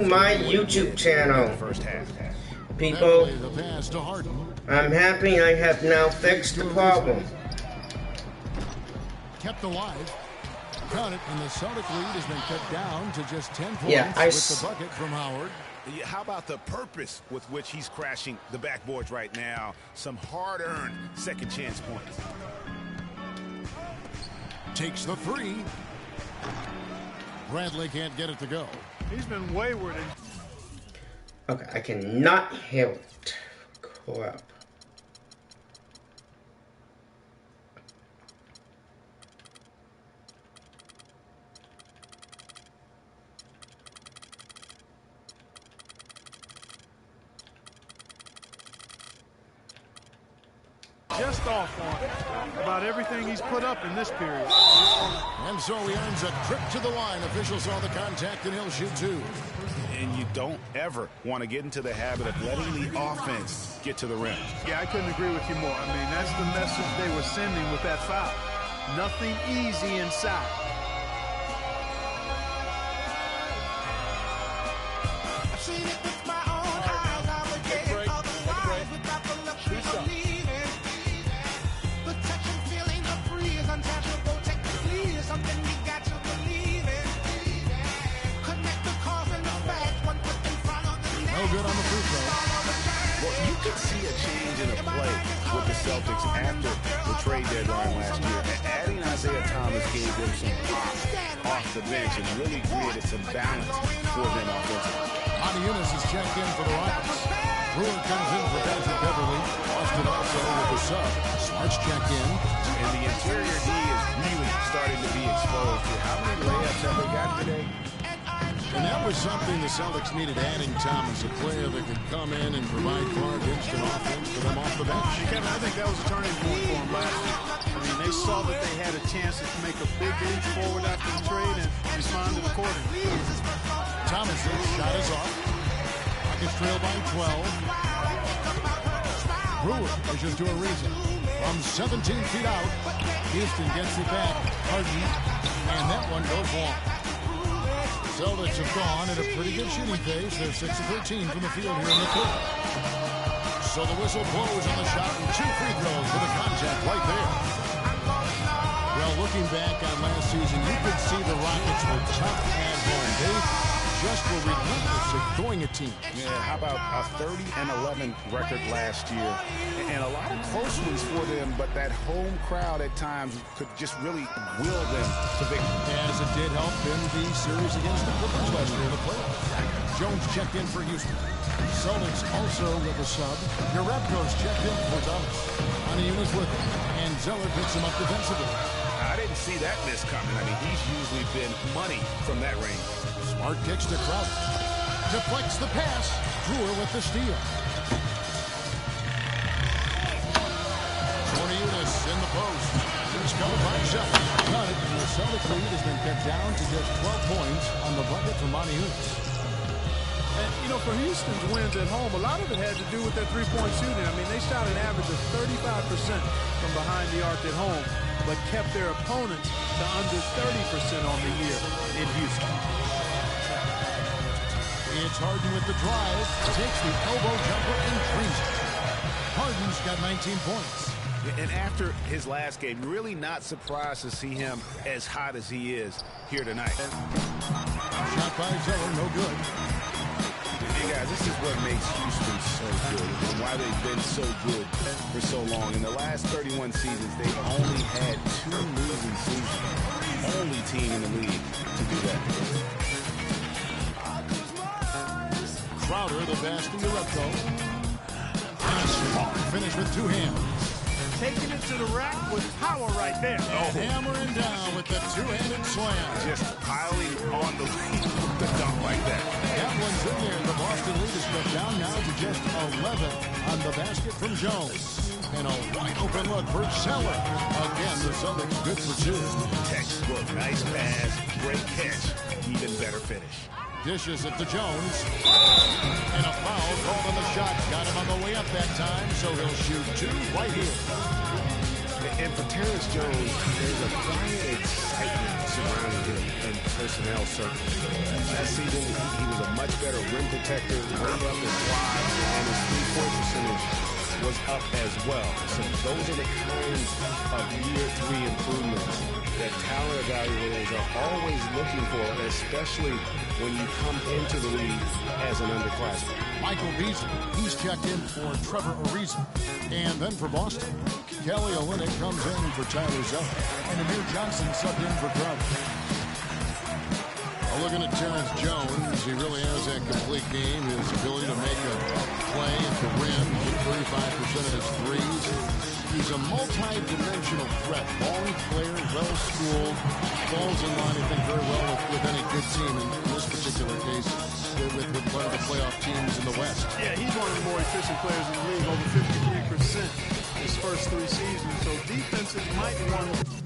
My YouTube channel. People, I'm happy I have now fixed the problem. Kept alive. Got it, and the Celtic lead has been cut down to just 10 points with the bucket from Howard. How about the purpose with which he's crashing the backboards right now? Some hard-earned second chance points. Takes the three. Bradley can't get it to go. He's been wayward. Okay, I cannot hear it. Crap. Just off on about everything he's put up in this period. And so he earns a trip to the line. Officials saw the contact and he'll shoot two. And you don't ever want to get into the habit of letting the offense get to the rim. Yeah, I couldn't agree with you more. I mean, that's the message they were sending with that foul. Nothing easy inside. I've seen it with my own eyes. I would get it otherwise without the luxury of believing. The touch and feeling of free is untouchable. Technically, is something we got to believe in. Connect the cause and the fact. One foot in front of the next. No good on the free throw. Well, you could see a change in the play with the Celtics after the trade deadline last year. Adding Isaiah Thomas gave them some pop off the bench and really created some balance for them offensively. Eunice is checked in for the Rockets. Brewer comes in for Patrick Beverly. Austin also with the sub. Smart's checked in. And the interior D is really starting to be exposed here. How many layups have they got today? And that was something the Celtics needed, adding Thomas, a player that could come in and provide Clark instant offense for them off the bench. Kevin, I think that was a turning point for them last year. I mean, they saw that they had a chance to make a big leap forward after the trade and responded accordingly. Thomas's shot is off. Rockets trail by 12. Brewer pushes to a reason. From 17 feet out, Houston gets it back. Harden, and that one goes long. Celtics have gone at a pretty good shooting pace. They're 6 of 13 from the field here in the third. So the whistle blows on the shot and 2 free throws for the contact right there. Well, looking back on last season, you could see the Rockets were tough at home. They just were relentless at going at teams. Yeah, how about a 30-11 record last year? And a lot of close ones for them, but that home crowd at times could just really will them to victory. As it did help in the series against the Clippers last year in the playoffs. Jones checked in for Houston. Celtics also with a sub. Jerebko's checked in for Thomas. Eunice with him. And Zeller picks him up defensively. I didn't see that miss coming. I mean, he's usually been money from that range. Smart kicks to Crowder. Deflects the pass. Brewer with the steal. Eunice in the post. He's covered by Zeller. Got it. And the Celtic lead has been cut down to just 12 points on the bucket from Eunice. And, you know, for Houston's wins at home, a lot of it had to do with their three-point shooting. I mean, they shot an average of 35% from behind the arc at home, but kept their opponents to under 30% on the year in Houston. It's Harden with the drive. Takes the elbow jumper and drains it. Harden's got 19 points. And after his last game, really not surprised to see him as hot as he is here tonight. Shot by Zeller, no good. Hey guys, this is what makes Houston so good and why they've been so good for so long. In the last 31 seasons, they've only had 2 losing seasons. Only team in the league to do that. Crowder, the pass to Jerebko. And a strong finish with 2 hands. Taking it to the rack with power right there. And hammering down with the 2-handed slam. Just piling on the lead with the dunk like that. That one's in there. The Boston lead is cut down now to just 11 on the basket from Jones. And a wide open look for Zeller. Again, the Celtics good for 2. Textbook, nice pass, great catch, even better finish. Dishes it to Jones. And a foul called on the shot. Got him on the way up that time, so he'll shoot 2 right here. And for Terrence Jones, there's a quiet excitement surrounding him in personnel circles. Last season, he was a much better rim protector, rolled up his blocks, and his three-point percentage was up as well. So those are the kinds of year 3 improvements that talent evaluators are always looking for, especially when you come into the league as an underclassman. Michael Beasley, he's checked in for Trevor Ariza. And then for Boston, Kelly Olynyk comes in for Tyler Zeller. And Amir Johnson subbed in for Crowder. Looking at Terrence Jones, he really has that complete game. His ability to make a play at the rim, hit 35% of his threes. He's a multi-dimensional threat. Long player, well-schooled, falls in line, I think, very well with any good team. In this particular case, with one of the playoff teams in the West. Yeah, he's one of the more efficient players in the league, over 53% his first 3 seasons. So defenses might want to...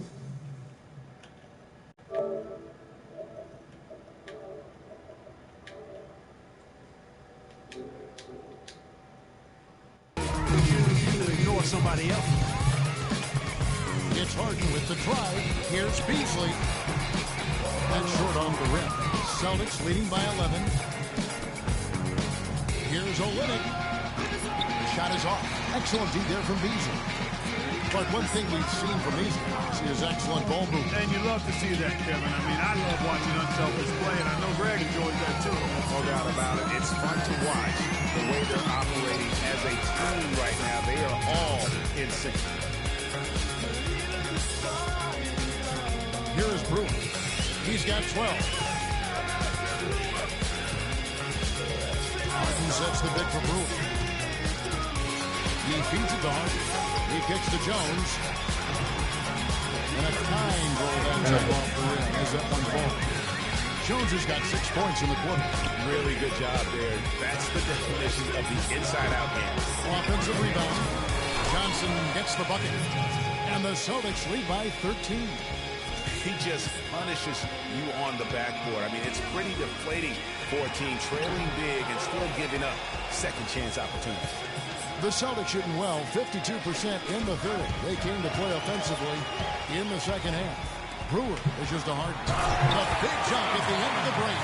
somebody else. It's Harden with the drive. Here's Beasley. That's short on the rim. Celtics leading by 11. Here's Olynyk. The shot is off. Excellent D there from Beasley. But one thing we've seen from Beasley is his excellent ball movement. And you love to see that, Kevin. I mean, I love watching unselfish play, and I know Greg enjoys that too. No doubt about it. It's fun to watch the way they're operating as a team right now. They are all in sync. Here is Brewer. He's got 12. Harden sets the big for Brewer. He feeds it to Harden. He kicks to Jones. And a kind goal ends up off the rim as that one falls. Jones has got 6 points in the quarter. Really good job there. That's the definition of the inside-out game. Offensive rebound. Johnson gets the bucket. And the Celtics lead by 13. He just punishes you on the backboard. I mean, it's pretty deflating for a team trailing big and still giving up second chance opportunities. The Celtics shooting well, 52% in the third. They came to play offensively in the second half. Brewer is just a hard. A big jump at the end of the break.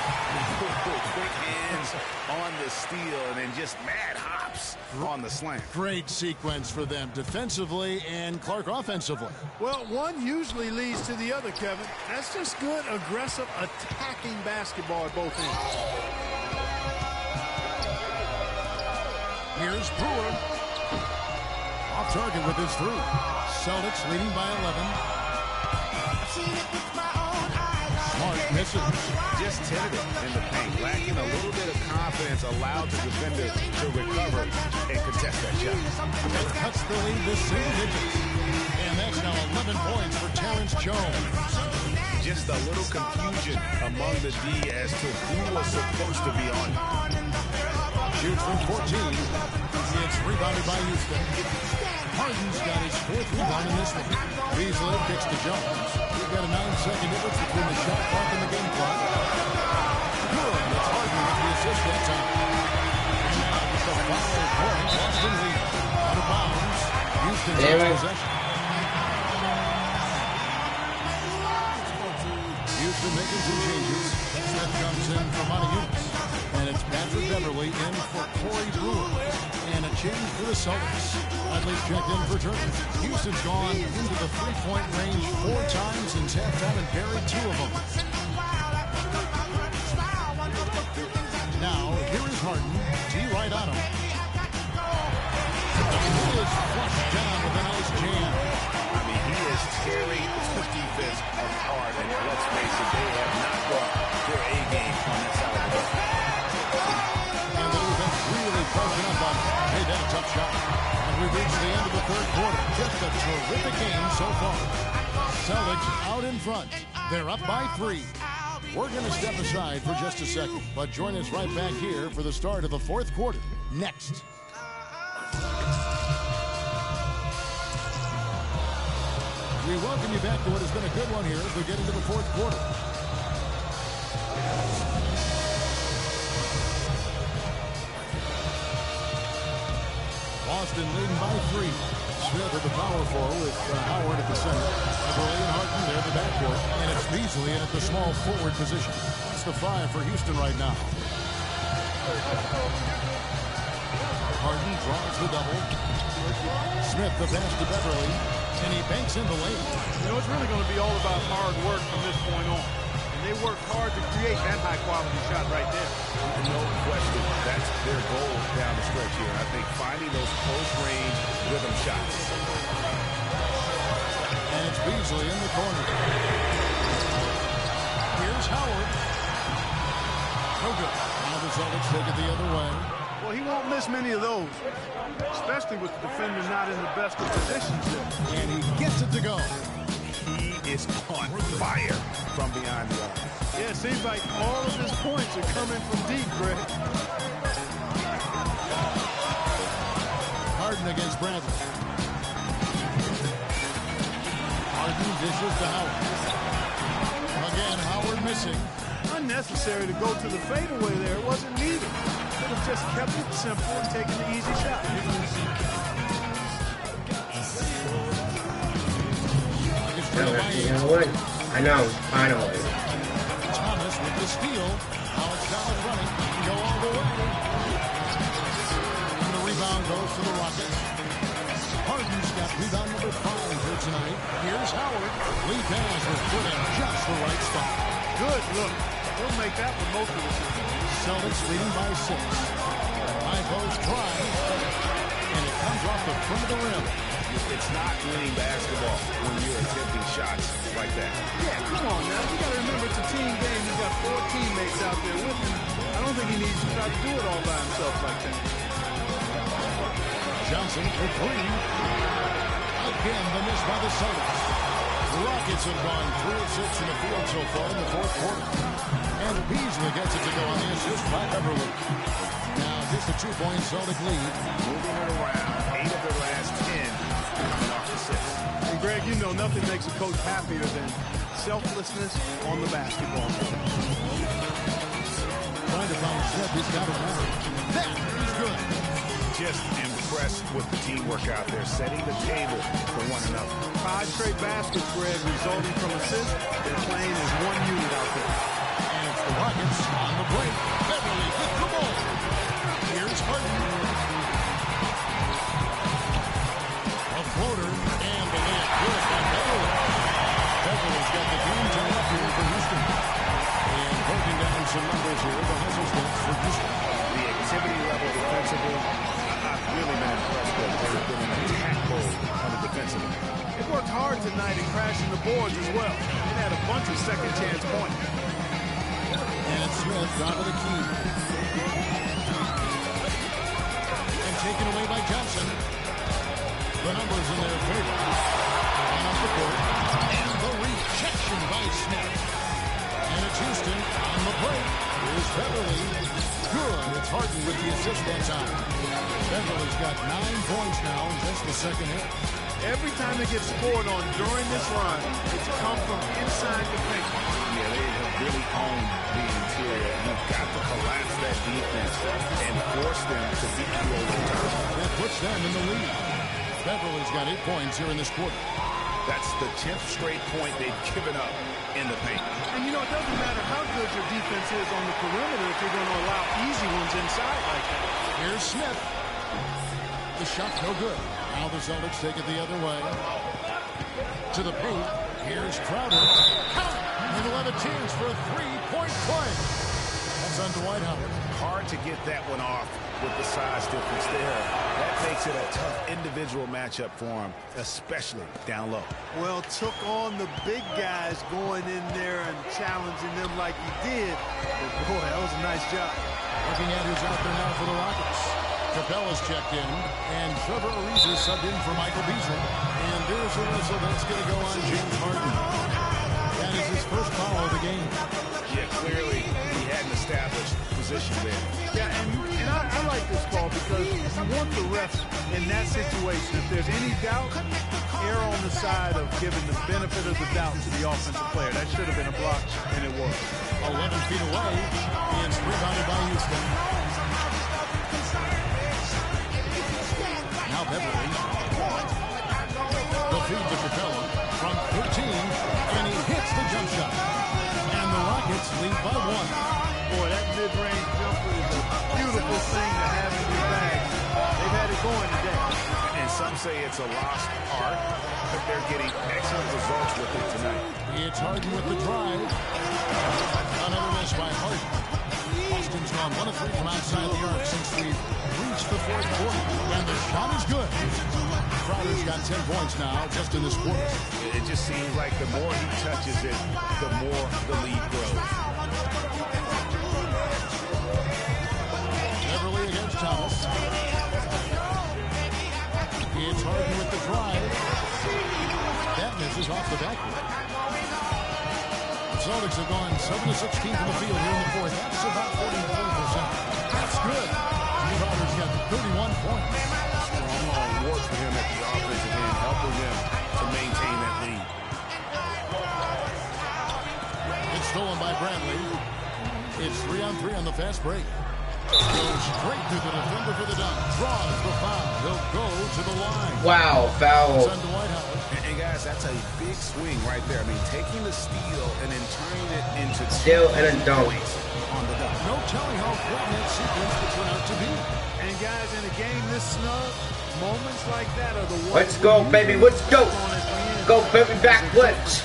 Quick hands on the steal and then just mad hops on the slam. Great sequence for them defensively and Clark offensively. Well, one usually leads to the other, Kevin. That's just good, aggressive, attacking basketball at both ends. Here's Brewer. Off target with his three. Celtics leading by 11. Smart misses. Just tentative in the paint, lacking a little bit of confidence, allowed the defender to recover and contest that shot. That cuts the lead to single digits. And that's now 11 points for Terrence Jones. Just a little confusion among the D as to who was supposed to be on. Shoots from 14. It's rebounded by Houston. Harden's got his 4th rebound in this one. Beasley kicks to Jones. We've got a 9-second difference between the shot clock and the game clock. Good. It's Harden with the assist that time. And now it's a 5-point Boston lead. Out of bounds. Houston takes possession. Houston making some changes. Smith comes in for Monty Eunice. And it's Patrick Beverly in for Corey Brewer. And a change for the Celtics. Bradley's checked in for Turner. Houston's gone into the three-point range 4 times since halftime and buried 2 of them. Now, here is Harden. T right on him. He is flushed down with a nice jam. I mean, he is tearing the defense apart. And let's face it, they have not brought their A game on that side of the ball. And the defense really pressing up on him. Hey, that's a tough shot. And we've reached the end of the third quarter. Just a terrific game so far. Celtics out in front. They're up by 3. We're going to step aside for just a second, but join us right back here for the start of the 4th quarter. Next. We welcome you back to what has been a good one here as we get into the 4th quarter. Boston leading by 3. Smith at the power forward with Howard at the center. Beverly and Harden there at the backcourt. And it's Beasley in at the small forward position. That's the 5 for Houston right now. Harden draws the double. Smith the pass to Beverly. And he banks in the lane. You know, it's really going to be all about hard work from this point on. And they work hard to create that high-quality shot right there. No question, that's their goal down the stretch here. I think finding those close-range rhythm shots. And it's Beasley in the corner. Here's Howard. No good. Now the Celtics take it the other way. Well, he won't miss many of those, especially with the defender not in the best of positions there. And he gets it to go. He is on fire from behind the arc. Yeah, it seems like all of his points are coming from deep, Greg. Harden against Bradley. Harden dishes to Howard. Again, Howard missing. Unnecessary to go to the fadeaway there. It wasn't needed. Could have just kept it simple and taken the easy shot. I know, finally. Thomas with the steal. Now it's Dallas running. He can go all the way. And the rebound goes to the Rockets. Harden's got rebound number 5 here tonight. Here's Howard. Lee Daniels was put in just the right spot. Good look. He'll make that with most of the season. Celtics leading by 6. High post try. And it comes off the front of the rim. It's not winning basketball when you're attempting shots like that. Yeah, come on now. You got to remember it's a team game. He's got 4 teammates out there with him. I don't think he needs to try to do it all by himself like that. Johnson for 3. Again, the miss by the Celtics. The Rockets have gone 3 of 6 in the field so far in the 4th quarter. And Beasley gets it to go on the assist by Beverly. Now just a 2-point Celtic lead. Moving it around. 8 of their last 10 coming off assists. And Greg, you know nothing makes a coach happier than selflessness on the basketball court. Trying to find Smith. He's got it now. That is good. Just impressed with the teamwork out there, setting the table for one another. 5 straight baskets, Greg, resulting from assists. They're playing as one unit out there. And it's the Rockets on the break. Beverly with the ball. Here's Harden. A floater and the layup good by Beverly. Beverly's got the game turned up here for Houston. And breaking down some numbers here, the hustle stats for Houston. The activity level defensively, I've really been impressed with. They've been in attack mode on the defensive end. They worked hard tonight in crashing the boards as well. They had a bunch of second chance points. And Smith out of the key. And taken away by Johnson. The numbers in their favor. And up the court. And the rejection by Smith. And it's Houston on the break. Here's Beverly. Good. It's Harden with the assist that time. Beverly's got 9 points now in just the second half. Every time they get scored on during this run, it's come from inside the paint. Yeah, they have really owned the interior. You've got to collapse that defense and force them to beat you over time. That puts them in the lead. Beverly's got 8 points here in this quarter. That's the 10th straight point they've given up in the paint. And you know, it doesn't matter how good your defense is on the perimeter if you're going to allow easy ones inside like that. Here's Smith. The shot no good. Now the Celtics take it the other way. To the paint. Here's Crowder. Count! And he'll have a chance for a 3-point play. That's on Dwight Howard. Hard to get that one off with the size difference there. That makes it a tough individual matchup for him, especially down low. Well, took on the big guys going in there and challenging them like he did. But boy, that was a nice job. Looking at who's out there now for the Rockets. Capella's checked in, and Trevor Ariza subbed in for Michael Beasley. And there's a whistle that's going to go on James Harden. That is his first foul of the game. Yeah, clearly he hadn't established position there. Yeah, and I like this call because you want the refs in that situation. If there's any doubt, err on the side of giving the benefit of the doubt to the offensive player. That should have been a block, and it was. 11 feet away, and it's rebounded by Houston. Now Beverly. mid-range jumper is a beautiful thing to have in your bag. They've had it going today. And some say it's a lost art, but they're getting excellent results with it tonight. It's Harden with the drive. Another miss by Harden. Boston's gone 1 of 3 from outside the arc since we've reached the fourth quarter. And the shot is good. Crowder's got 10 points now just in this quarter. It just seems like the more he touches it, the more the lead grows. Beverly against Thomas. It's Harden with the drive. That misses off the backboard. The Celtics have gone 7 of 16 from the field here in the fourth. That's about 43%. That's good. Crowder's got 31 points. Strong award for him at the offensive end, helping them to maintain that lead. It's stolen by Bradley. It's 3-on-3 on the fast break. Goes straight to the defender for the dunk. Draws the foul. He'll go to the line. Wow, foul. And guys, that's a big swing right there. I mean, taking the steal and then turning it into Steal and a dunk. On the dunk. No telling how important that sequence will turn out to be. And guys, in a game this snug, moments like that are the ones. Let's go, baby. Let's go. Go, baby, back flips.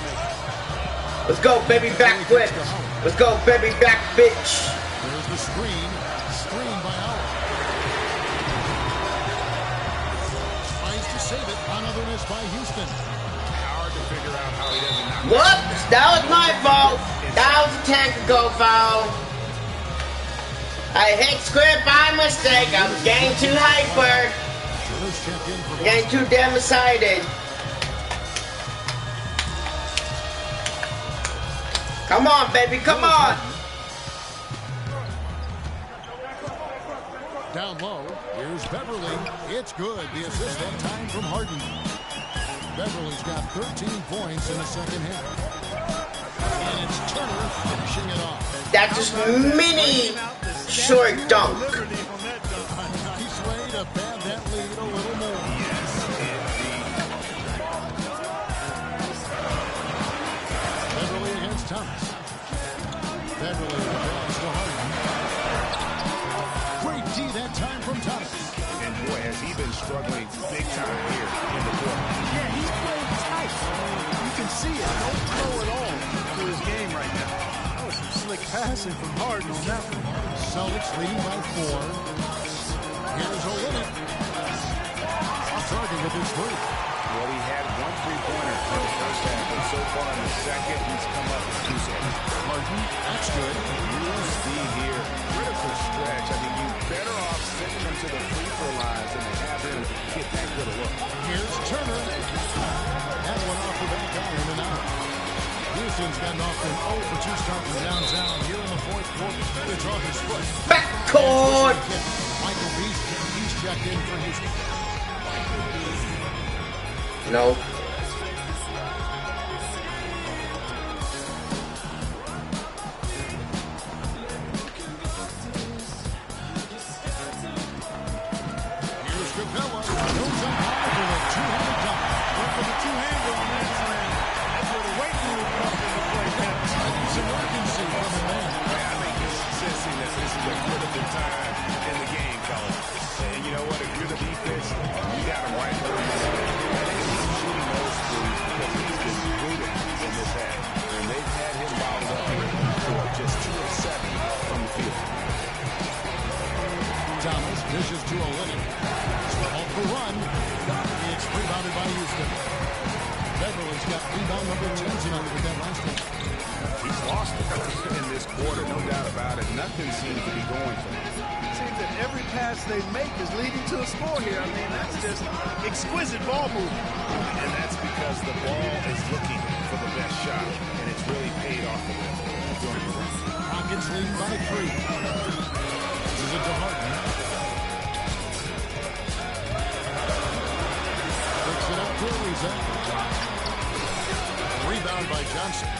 Let's go, baby, back flips. Let's go, baby, back bitch. There's the screen. Screen by Howard. Tries to save it. Another miss by Houston. Hard to figure out how he doesn't knock it. Whoops, that was my fault. That was a technical foul. I hit square by mistake. I was getting too hyper. Getting too damn excited. Come on, baby, come on. Down low, here's Beverly. It's good. The assist that time from Harden. Beverly's got 13 points in the second half. And it's Turner finishing it off. That's just mini short dunk. Nice way to pad that lead a little more. Beverly against Thomas. Beverly passes to Harden. Great D that time from Thomas. And boy, has he been struggling big time here in the quarter. Yeah, he's playing tight. You can see it. Don't throw it all to his game right now. That was some slick passing from Harden on that one. Celtics leading by 4. Here's Olynyk. Off target with his three. Well, he had 1 3-pointer in the first half, but so far in the second, he's come up with 2 seconds. Harden, that's good. You'll see here, critical stretch. I mean, you're better off sending them to the free throw lines than to have him get that good a look. Here's Turner. That one off the back iron and out. Houston's gotten off to an 0 for 2 start from downtown here in the fourth quarter. It's off his foot. Backcourt. Michael Beasley, he's checked in for Houston. No. Here's Capella. Goes up high for the two-handed dunk. Went for the two-hander on that slam. That's where the weight room comes into play, Kevin. Some urgency from the man. I think he's sensing that this is a critical time in the game, fellas. And you know what? If you're the defense, you got him right where he's shooting those threes because he's been brutal in this half. And they've had him bottled up for just 2 of 7 from the field. Thomas dishes to Olynyk. Off the run. It's rebounded by Houston. Beverly's got rebound number 10 tonight with that last one. He's lost it in this quarter, no doubt about it. Nothing seems to be going for him. It seems that every pass they make is leading to a score here. I mean, that's just exquisite ball movement. And that's because the ball is looking for the best shot, and it's really paid off for them during the run. Rockets lead by 3. This is a to Harden. Picks it up to Ariza. Rebound by Johnson.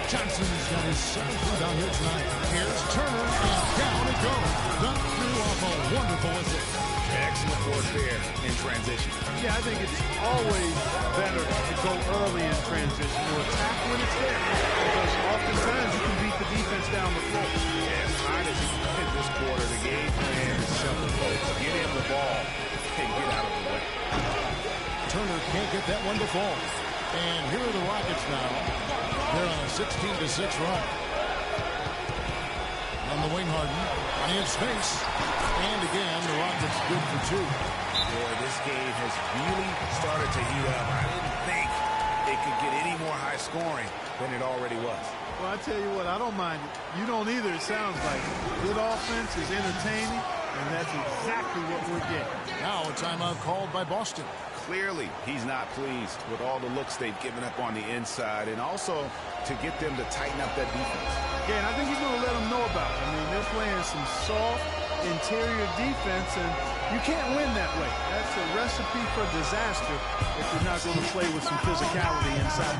Johnson's got his 7th rebound here tonight. Here's Turner, and down it goes. Dunk through off a wonderful whistle. Excellent work there in transition. Yeah, I think it's always better to go early in transition or attack when it's there. Because oftentimes you can beat the defense down the floor. As fine as you can hit this quarter, the game plan is simple, folks. Get him the ball and get out of the way. Turner can't get that one to fall. And here are the Rockets now. They're on a 16-6 run. On the wing, Harden. Plenty of space. And again, the Rockets good for two. Boy, this game has really started to heat up. I didn't think it could get any more high scoring than it already was. Well, I tell you what, I don't mind it. You don't either, it sounds like. Good offense is entertaining, and that's exactly what we're getting. Now a timeout called by Boston. Clearly, he's not pleased with all the looks they've given up on the inside, and also to get them to tighten up that defense. Yeah, and I think he's going to let them know about it. I mean, they're playing some soft interior defense, and you can't win that way. That's a recipe for disaster if you're not going to play with some physicality inside.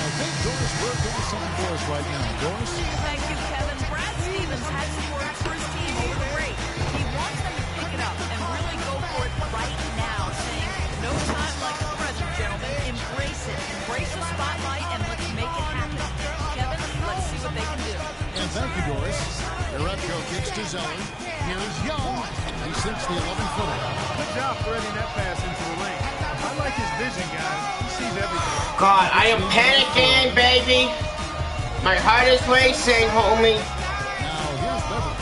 I think Doris Burke has something for us right now. Doris? Thank you, Kevin. Brad Stevens had some words for his team over the break. He wants them to pick it up and really go for it right now, saying, no time like the present, gentlemen. Embrace it. Embrace the spotlight, and let's make it happen. Kevin, let's see what they can do. And thank you, Doris. Urepko kicks to Zelly. Here's Young. He sinks the 11-footer. Good job threading that pass into the lane. I like his vision, guys. He sees everything. God, I am panicking, baby. My heart is racing, homie. Now here's Beverly.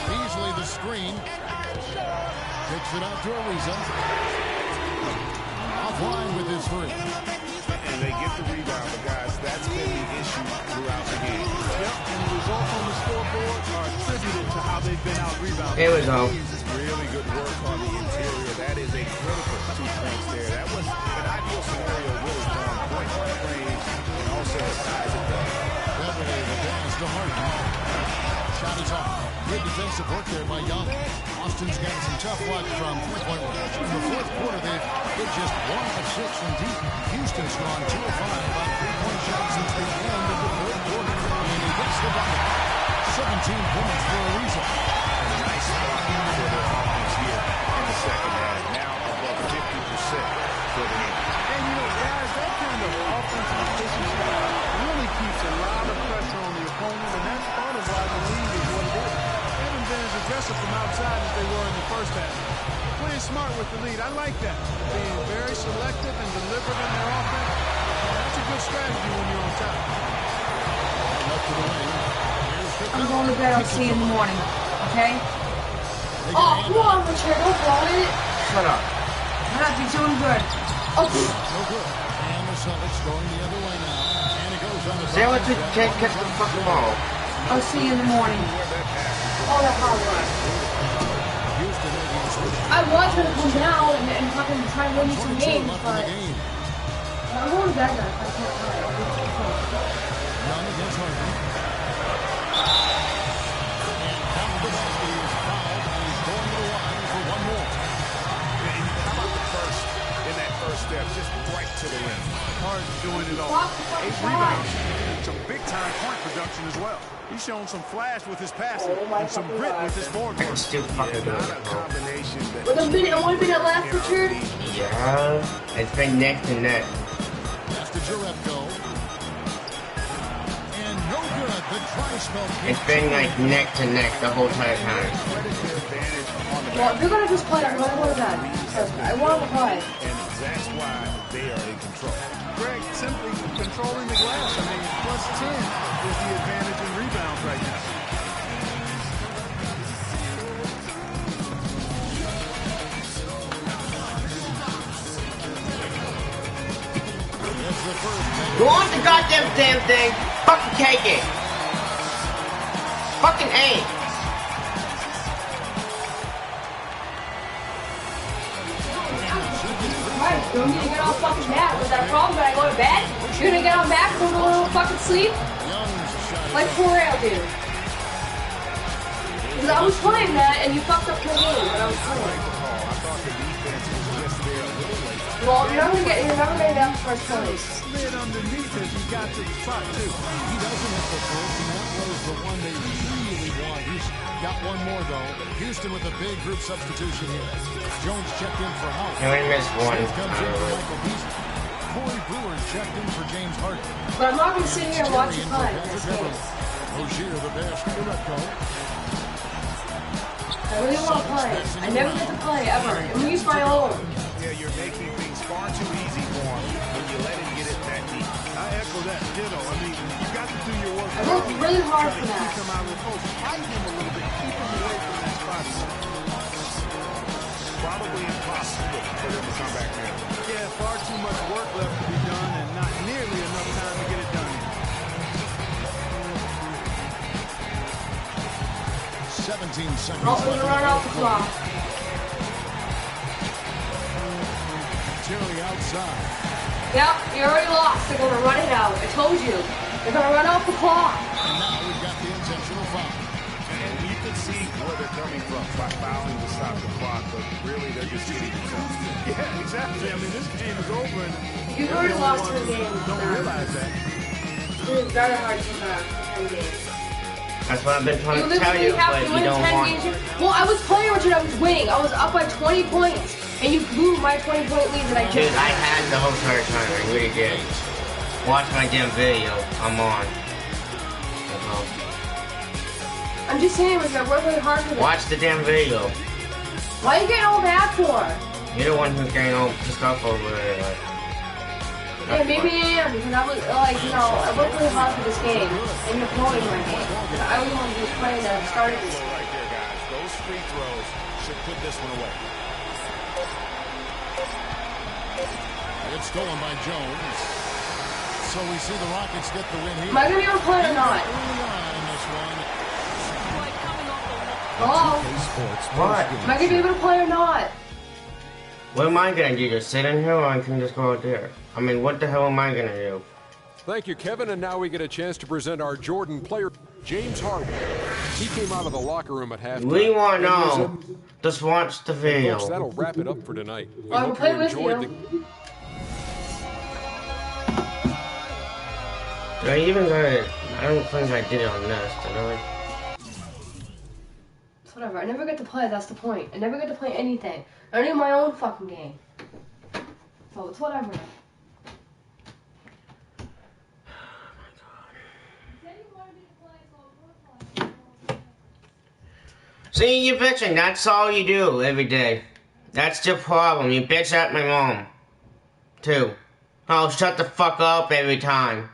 Beasley the screen. Kicks it out to Ariza. Offline with his three. And they get the rebound, but guys, that's been the issue throughout the game. Yep, and the results on the scoreboard are attributed to how they've been out rebounded. Here we go. Really good work on the interior. That is a critical 2 points there. That was an ideal scenario, really strong point-blank range, and also a size advantage. Beverly the pass to Harden. Shot is off. Good defensive work there by Young. Austin's got some tough luck from three-point range. In the fourth quarter, they've hit just 1 of 6 from deep. Houston's gone 2 of 5 on three-point shots since the end of the fourth quarter. And he gets the bucket. 17 points for a reason. A nice spot for their offense here in the second half. Now above 50% for the game. And, you know, guys, that kind of offensive efficiency really keeps a lot of pressure on the opponent, and that's part of why the lead is what it is. They haven't been as aggressive from outside as they were in the first half. They're playing smart with the lead. I like that. Being very selective and deliberate in their offense. That's a good strategy when you're on top. Up to the lane. I'm going to bed. I'll see you in the morning. Okay? Oh, come on, Richard. Don't blow it. Shut up. Shut up. You're doing good. Oh, No good. And the Celtics going the other way now. And it goes on the Say what you can't catch the fucking ball. I'll see you in the morning. Oh, that hot was. Houston making a switch. I was going to come down and fucking try and win you some 22 games, left in but the game. I'm going to bed now if I can't play. Young against Harden. And Kawhi is fouled, and he's going to the line for one more. And how about the first, in that first step, just right to the rim. Harden doing it all. 8 rebounds. Some big-time point production as well. He's shown some flash with his passing and some grit with his board I work. can still fucking do Not it, a bro. combination that With a minute and 1 minute left, Richard. Yeah, it's been neck to neck. Pass to Urepko. And no good. The dry spell. It's been like neck to neck the whole entire time. Well, if you're going to just play, I'm going to go to bed. I want to play. and that's why they are in control. Greg simply controlling the glass. I mean, plus 10 is the advantage in rebounds right now. That's the first. Go on the goddamn damn thing. Fucking take it. Fucking A. Right, don't need to get all fucking mad with that problem, but I go to bed? You're gonna get on back, go to a little fucking sleep? Like for real, dude. Because I was playing that and you fucked up the game, but I was playing. Well, you're never gonna get that first place. Slid underneath as he got to the spot, too. He doesn't have the first, and that was the one they really Got one more, though. Houston with a big group substitution here. Jones checked in for House. And we missed one. Smith comes in for Michael Beasley. Corey Brewer checked in for James Harden. But I'm not going to sit here and watch you play this game. Rozier, the best. I really want to play. I never get to play, ever. I'm use my own. Yeah, you're making things far too easy for him when you let him get it that deep. I echo that. Ditto. I mean, you got to do your work. I worked really hard for that. Come out of the post. Fight him a little bit. Keep him away from that spot. Probably impossible for them to come back there. Yeah, far too much work left to be done and not nearly enough time to get it done. 17 seconds. Oh, we're going to run out the clock. Terry outside. Yep, you already lost. They're going to run it out. I told you. They're going to run out the clock. And now we've got the intentional foul. And you can see where they're coming from by fouling to stop the clock, but really they're just hitting themselves. Yeah, exactly. I mean, this game is over. And You already lost the game. don't realize that. It's very hard to win games. That's what I've been trying You to tell literally you, have but to you win don't 10 want games. Well, I was playing Richard. I was winning. I was up by 20 points. And you blew my 20-point lead that I Dude, just I had the whole entire time. I really did. Watch my damn video. I'm on. I'm just saying, Richard, I worked really hard for this. Watch the damn video. Why are you getting all mad for? You're the one who's getting all pissed off over it. Like, Yeah, maybe I am, because I was, like, you know, I worked really hard for this game, and you're blowing my game. And I was the one who was playing that started this. Right there, guys. Those free throws should put this one away. It's stolen by Jones. So we see the Rockets get the win here. Am I going to be able to play or not? Early on in this one. Hello? what? Am I going to be able to play or not? What am I gonna do? Just sit in here, or I can just go out there? I mean, what the hell am I gonna do? Thank you, Kevin. And now we get a chance to present our Jordan player, James Harden. He came out of the locker room at halftime. We want to And was know. Just watch the video. Folks, that'll wrap it up for tonight. We I will hope play you with enjoyed you. Do I even got it? I don't think I did it on this, did I? It's whatever. I never get to play, that's the point. I never get to play anything. I do my own fucking game. So it's whatever. See, you bitching. That's all you do every day. That's the problem. You bitch at my mom. Too. Oh, shut the fuck up every time.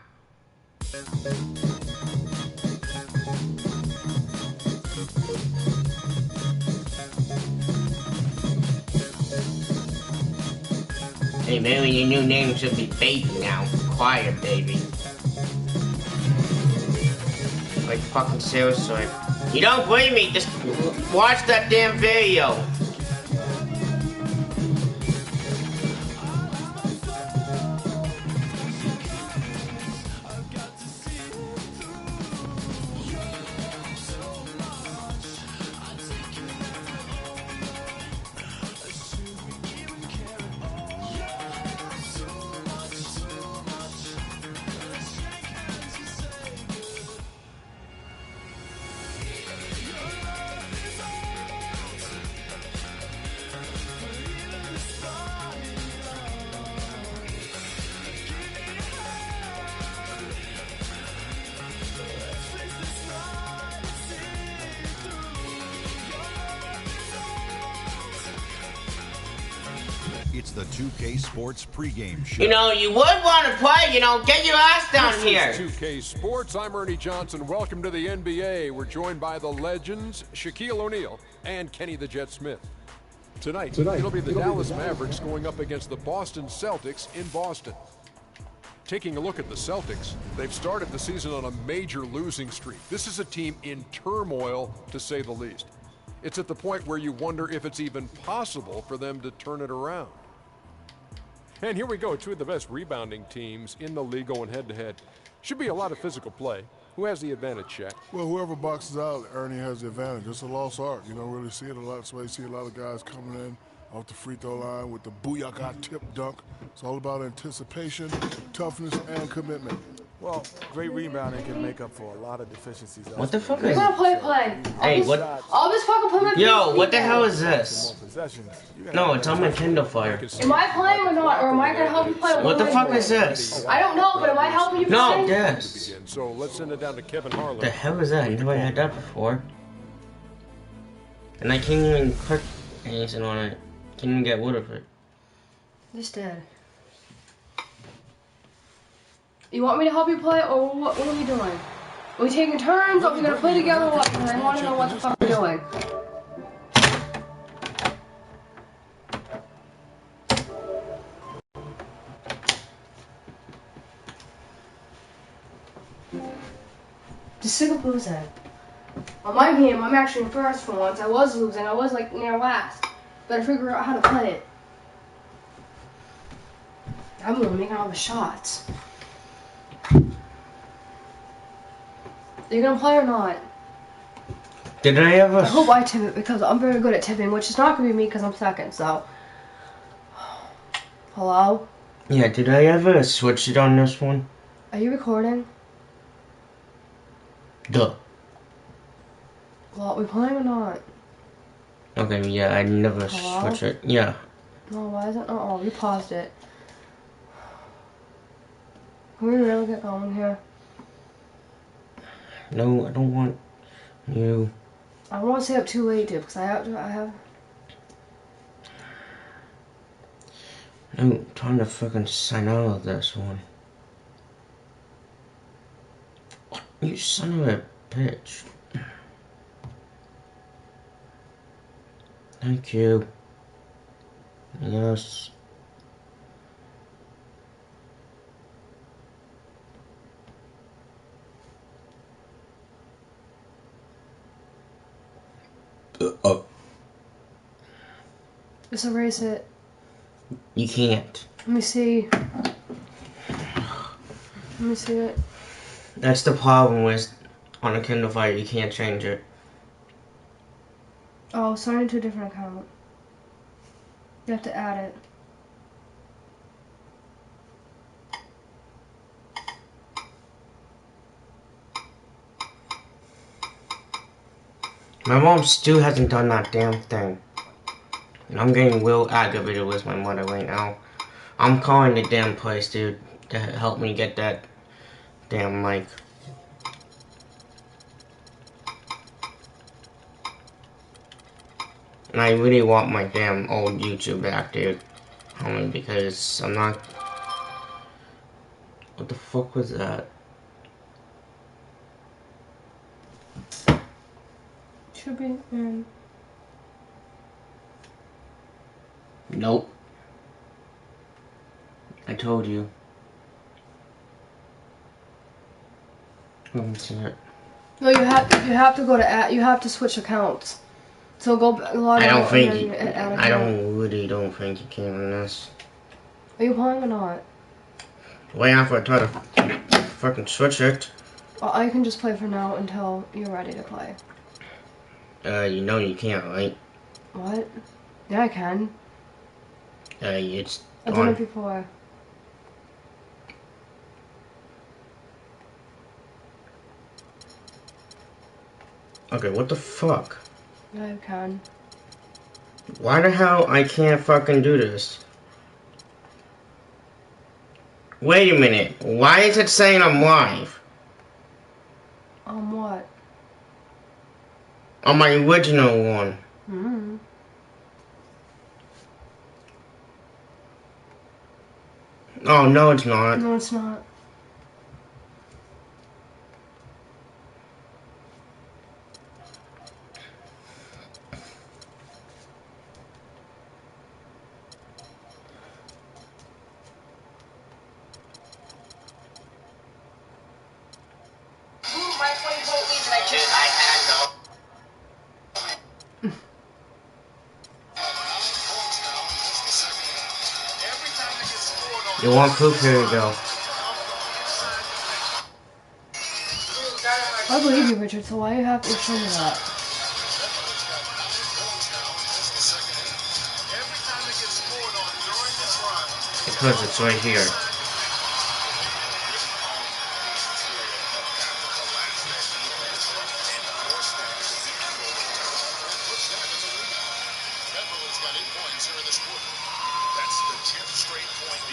Hey, maybe your new name should be Baby now. Quiet, baby. Like fucking seriously. You don't believe me? Just watch that damn video. It's the 2K Sports pregame show. You know, you would want to play, get your ass down This here. is 2K Sports. I'm Ernie Johnson. Welcome to the NBA. We're joined by the legends, Shaquille O'Neal and Kenny the Jet Smith. Tonight it'll be the Dallas Mavericks going up against the Boston Celtics in Boston. Taking a look at the Celtics, they've started the season on a major losing streak. This is a team in turmoil, to say the least. It's at the point where you wonder if it's even possible for them to turn it around. And here we go, two of the best rebounding teams in the league going head-to-head. Should be a lot of physical play. Who has the advantage, Shaq? Well, whoever boxes out, Ernie has the advantage. It's a lost art. You don't really see it a lot. So you see a lot of guys coming in off the free throw line with the booyaka tip dunk. It's all about anticipation, toughness, and commitment. Well, great rebounding can make up for a lot of deficiencies. What the fuck You're is gonna this? play. Hey, what? I'll just fucking play my Yo, what the PS4. hell is this? No, it's on my Kindle Fire. Am I playing or not? Or am I gonna help you play? What the fuck is this? I don't know, but am I helping you play? No, yes. So let's send it down to Kevin Harlan. The hell is that? I never had that before. And I can't even click anything on it. Can't even get rid of it. Just did. You want me to help you play, or what are we doing? Are we taking turns? Are we gonna play together? What? Because I want to know what the fuck we're doing. Just sick of losing. On my game, I'm actually first for once. I was losing. I was like near last. Better figure out how to play it. I'm the one making all the shots. Are you gonna play or not? Did I ever? I hope I tip it because I'm very good at tipping, which is not gonna be me because I'm second. So, hello? Yeah, did I ever switch it on this one? Are you recording? Duh. Well, are we playing or not? Okay, yeah, I never Hello? switch it. Yeah. No, why is it not? Oh, we paused it. Can we really get going here? No, I don't want you. I won't stay up too late, dude, because I have. No, I'm trying to fucking sign out of this one. You son of a bitch. Thank you. Yes. Oh. Just erase it. You can't. Let me see. Let me see it. That's the problem with on a Kindle Fire, you can't change it. Oh, sign into a different account. You have to add it. My mom still hasn't done that damn thing. And I'm getting real aggravated with my mother right now. I'm calling the damn place, dude, to help me get that damn mic. And I really want my damn old YouTube back, dude. Only because I'm not... What the fuck was that? Should be in. Nope. I told you. Let me see it. No, you have to go to add. You have to switch accounts. So go log I don't out think and then add I account. really don't think you can on this. Are you playing or not? Way after I try to fucking switch it. Well, I can just play for now until you're ready to play. You know you can't, right? What? Yeah, I can. It's I've done it on. before. Okay, what the fuck? Yeah, I can. Why the hell I can't fucking do this? Wait a minute. Why is it saying I'm live? What? On my original one. Hmm. Oh, no it's not. No, it's not. You want proof? Here you go. I believe you, Richard, so why you have to show me that? Because it's right here.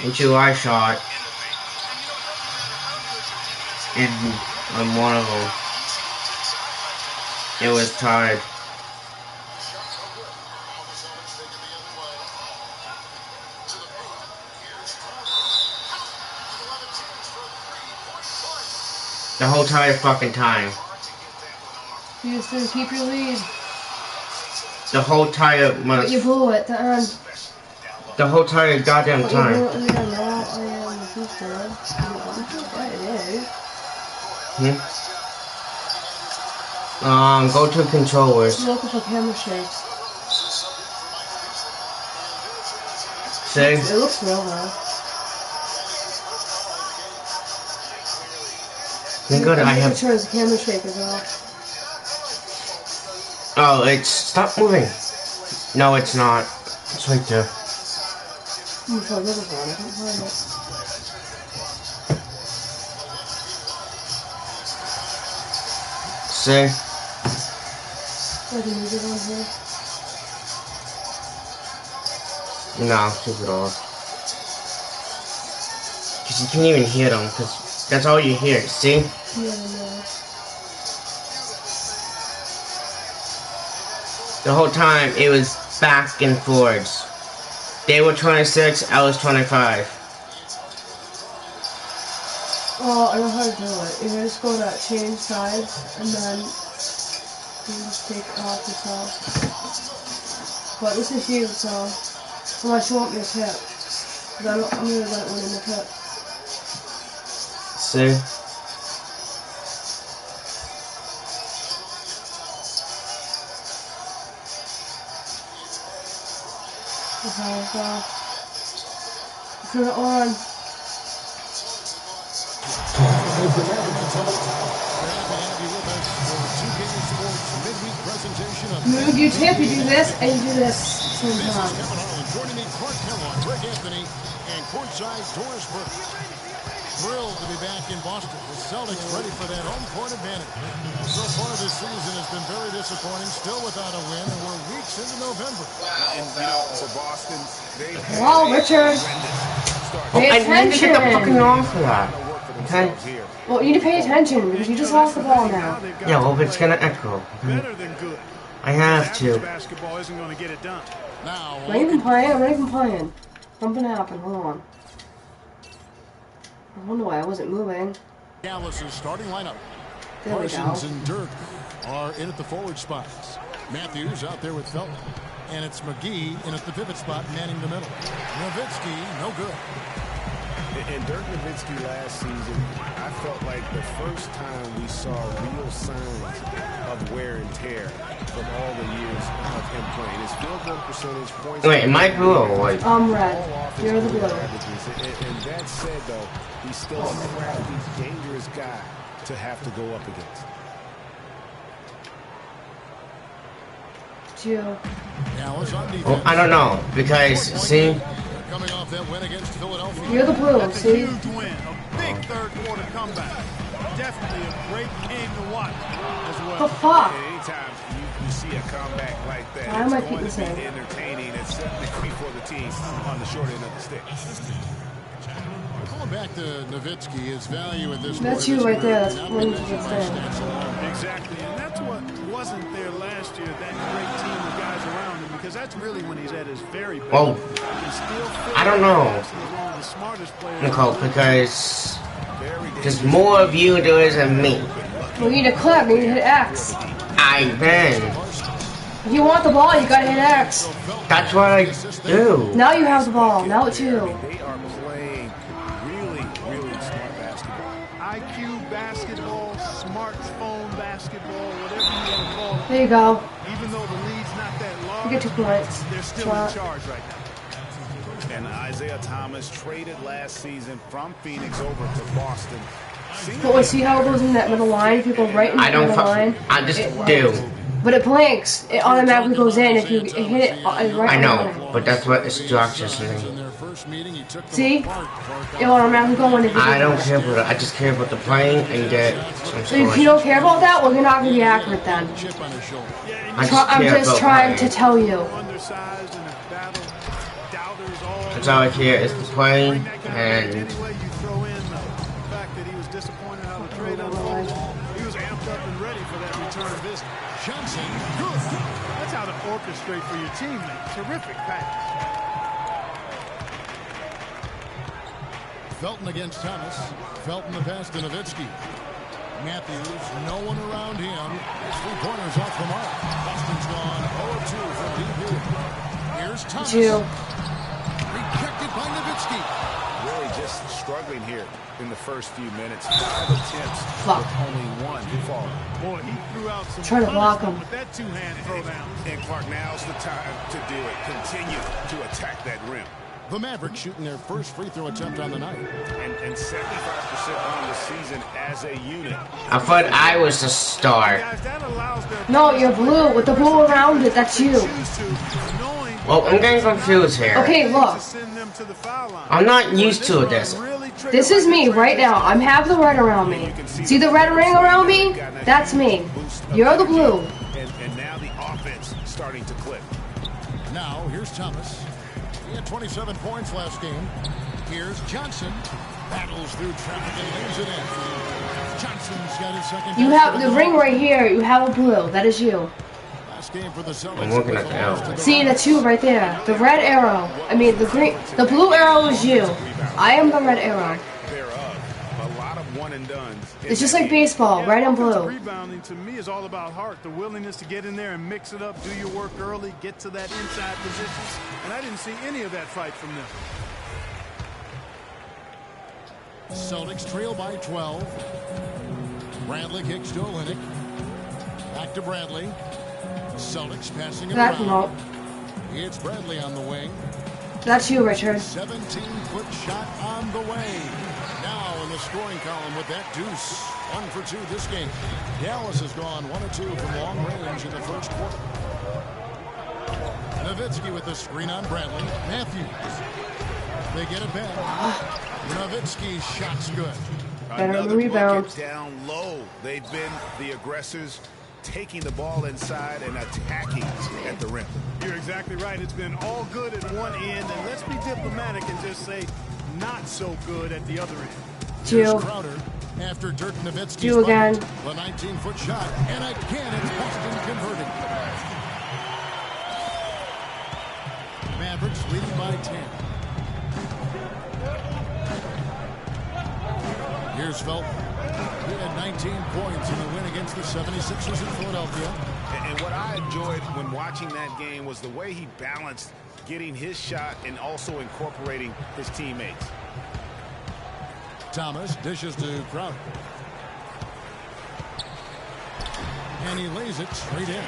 Into I shot. And on one of them, it was tied. The whole entire fucking time. You just didn't keep your lead. The whole entire month. But you blew it at the end. The whole entire goddamn time. But you blew it at the end. Go to controllers. I'm looking for camera shakes. See? It looks real though. Thank God I have. Sure it's a camera shake as well. Oh, it's stop moving. No, it's not. It's right there. I'm looking for it. I can't find it. See? Oh, do you need it on here? No, keep it off. Because you can't even hear them, because that's all you hear, see? Yeah, I know. The whole time, it was back and forwards. They were 26, I was 25. Oh, I know how to do it. You just go to change sides, and then you just take it off yourself. But this is you, so unless you want me to tip. Because I'm really good at winning the tip. See? Okay, so turn it on. When you tip, you do this, and you do this same time. Thrilled to be back in Boston. The Celtics ready for that home court advantage. So far this season has been very disappointing, still without a win, and we're weeks into November. And, you know, for Boston, they Wow, Richard. Pay I need to get the attention. fucking off for that. Okay? Well, you need to pay attention, because you just lost the ball now. Yeah, well, it's gonna echo. Better than good. I have to. Basketball isn't going to get it done. Now, I'm not even playing, I'm not even playing. Something happened, hold on. I wonder why I wasn't moving. Dallas' starting lineup. There we go. Parsons and Dirk are in at the forward spots. Matthews out there with Felton. And it's McGee in at the pivot spot, manning the middle. Nowitzki, no good. And Dirk Nowitzki last season, I felt like the first time we saw real signs of wear and tear from all the years of him playing. His field goal percentage points. Wait, am I blue or white? Red. You're the blue. And that said, though, he's still a crafty, dangerous guy to have to go up against. Dallas on defense. Well, I don't know, because, see? Coming off that win against Philadelphia. You're the blue, That's see? a huge win. A big third quarter comeback. Definitely a great game to watch as well. The fuck? Anytime you see a comeback like that, Why am I it's going keeping to be saying? entertaining and certainly great for the team on the short end of the stick. Going back to Nowitzki, his value at this That's point you is right there. That's not when you measured get by stand. stats alone. Exactly, and that's what wasn't there last year, that great team of guys around him, because that's really when he's at his very best. Well, I don't know, The smartest players. Nicole, because there's more of you there is than me. We need a clip, we need to hit X. I been. If you want the ball, you gotta hit X. That's what I do. Now you have the ball, now it's you. They are playing really, really smart basketball. IQ basketball, smartphone basketball, whatever you want to call it. There you go. Even though the lead's not that large, You get 2 points. they're still Smart. in charge right now. And Isaiah Thomas traded last season from Phoenix over to Boston. But we see how it goes in that middle line? If you go right in I the don't middle line. I just do. But it blinks. It automatically goes in if you hit it right I in the line. know, but that's what distracts me. In their first meeting, he took them See? apart. It will automatically go in if you I hit don't it. care about it. I just care about the playing and get some So if you scoring. don't care about that, well, you're not going to be accurate then. Chip on his shoulder. I I'm care just about trying to playing. tell you. Undersized in a battle, doubted That's all I care is the play, and Any way you throw in the fact that he was disappointed how the trade unfolded, he was amped up and ready for that return visit. Johnson, good. That's how to orchestrate for your teammate. Terrific pass. Felton against Thomas. Felton the pass to Nowitzki. Matthews, no one around him. 3-pointers off the mark. Boston's gone 0-2 from DP. Here's Thomas. Rejected by Nowitzki. Really just struggling here in the first few minutes. 5 attempts with only one fall. Boy, he threw out some Try to block him with that two-hand throwdown. And Clark, now's the time to do it. Continue to attack that rim. The Mavericks shooting their first free throw attempt on the night. And 75% on the season as a unit. I thought I was the star. Guys, that allows their No, you're blue with the blue around it. That's you. Well, I'm getting confused here. Okay, look. I'm not used to this. This is me right now. I have the red around me. See the red ring around me? That's me. You're the blue. And now the offense starting to click. Now, here's Thomas. He had 27 points last game. Here's Johnson. Battles through traffic and lays it in. Johnson's got his second. You have the ring right here. You have a blue. That is you. Last game for the Celtics. I'm looking at the arrow. See, that's you right there. The red arrow. I mean, the green. The blue arrow is you. I am the red arrow. A lot of one and dones. It's just like baseball, red and blue. Rebounding to me is all about heart, the willingness to get in there and mix it up, do your work early, get to that inside position. And I didn't see any of that fight from them. Celtics trail by 12. Bradley kicks to Olynyk. Back to Bradley. Celtics passing it That's around. not. It's Bradley on the wing. That's you, Richard. 17-foot shot on the way. Now in the scoring column with that deuce. 1 for 2 this game. Dallas has gone 1 of 2 from long range in the first quarter. Nowitzki with the screen on Bradley. Matthews. They get it back. Nowitzki's shot's good. Better rebound. Down low. They've been the aggressors, taking the ball inside and attacking at the rim. You're exactly right. It's been all good at one end, and let's be diplomatic and just say not so good at the other end. Two. Crowder after Dirk Nowitzki's Two again. The 19-foot shot, and again it's Boston converted. Mavericks leading by 10. Here's Felton. He had 19 points in the win against the 76ers in Philadelphia. And what I enjoyed when watching that game was the way he balanced getting his shot and also incorporating his teammates. Thomas dishes to Crowder. And he lays it straight in.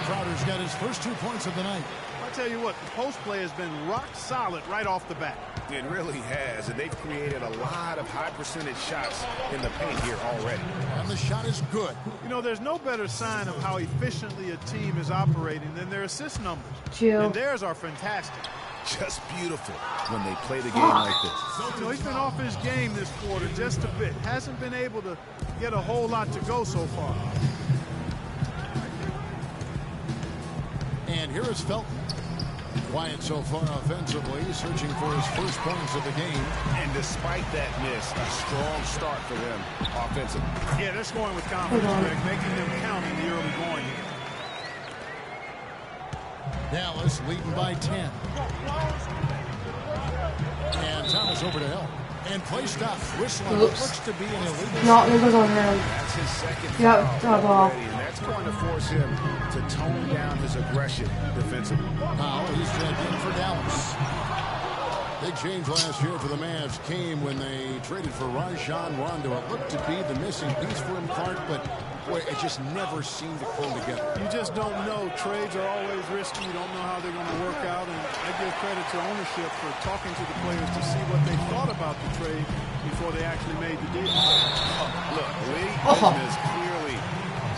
Crowder's got his first 2 points of the night. I'll tell you what, the post play has been rock solid right off the bat. It really has, and they've created a lot of high percentage shots in the paint here already. And the shot is good. You know, there's no better sign of how efficiently a team is operating than their assist numbers. Two. And theirs are fantastic. Just beautiful when they play the game like this. You know, he's been off his game this quarter just a bit. Hasn't been able to get a whole lot to go so far. And here is Felton. Quiet so far offensively, searching for his first points of the game. And despite that miss, a strong start for them offensively. Yeah, they're scoring with confidence, Greg, making them count in the early going here. Dallas leading by 10. And Thomas over to help. And play stop. Whistling looks to be an illegal. No, it was on him. That's his second Yep, foul ball. already, and that's going to force him to tone down his aggression defensively. Now he's checked in for Dallas. Big change last year for the Mavs came when they traded for Rajon Rondo. It looked to be the missing piece for him, Clark, but boy, it just never seemed to come together. You just don't know. Trades are always risky. You don't know how they're going to work out. And I give credit to ownership for talking to the players to see what they thought about the trade before they actually made the deal. Look, Lee is clearly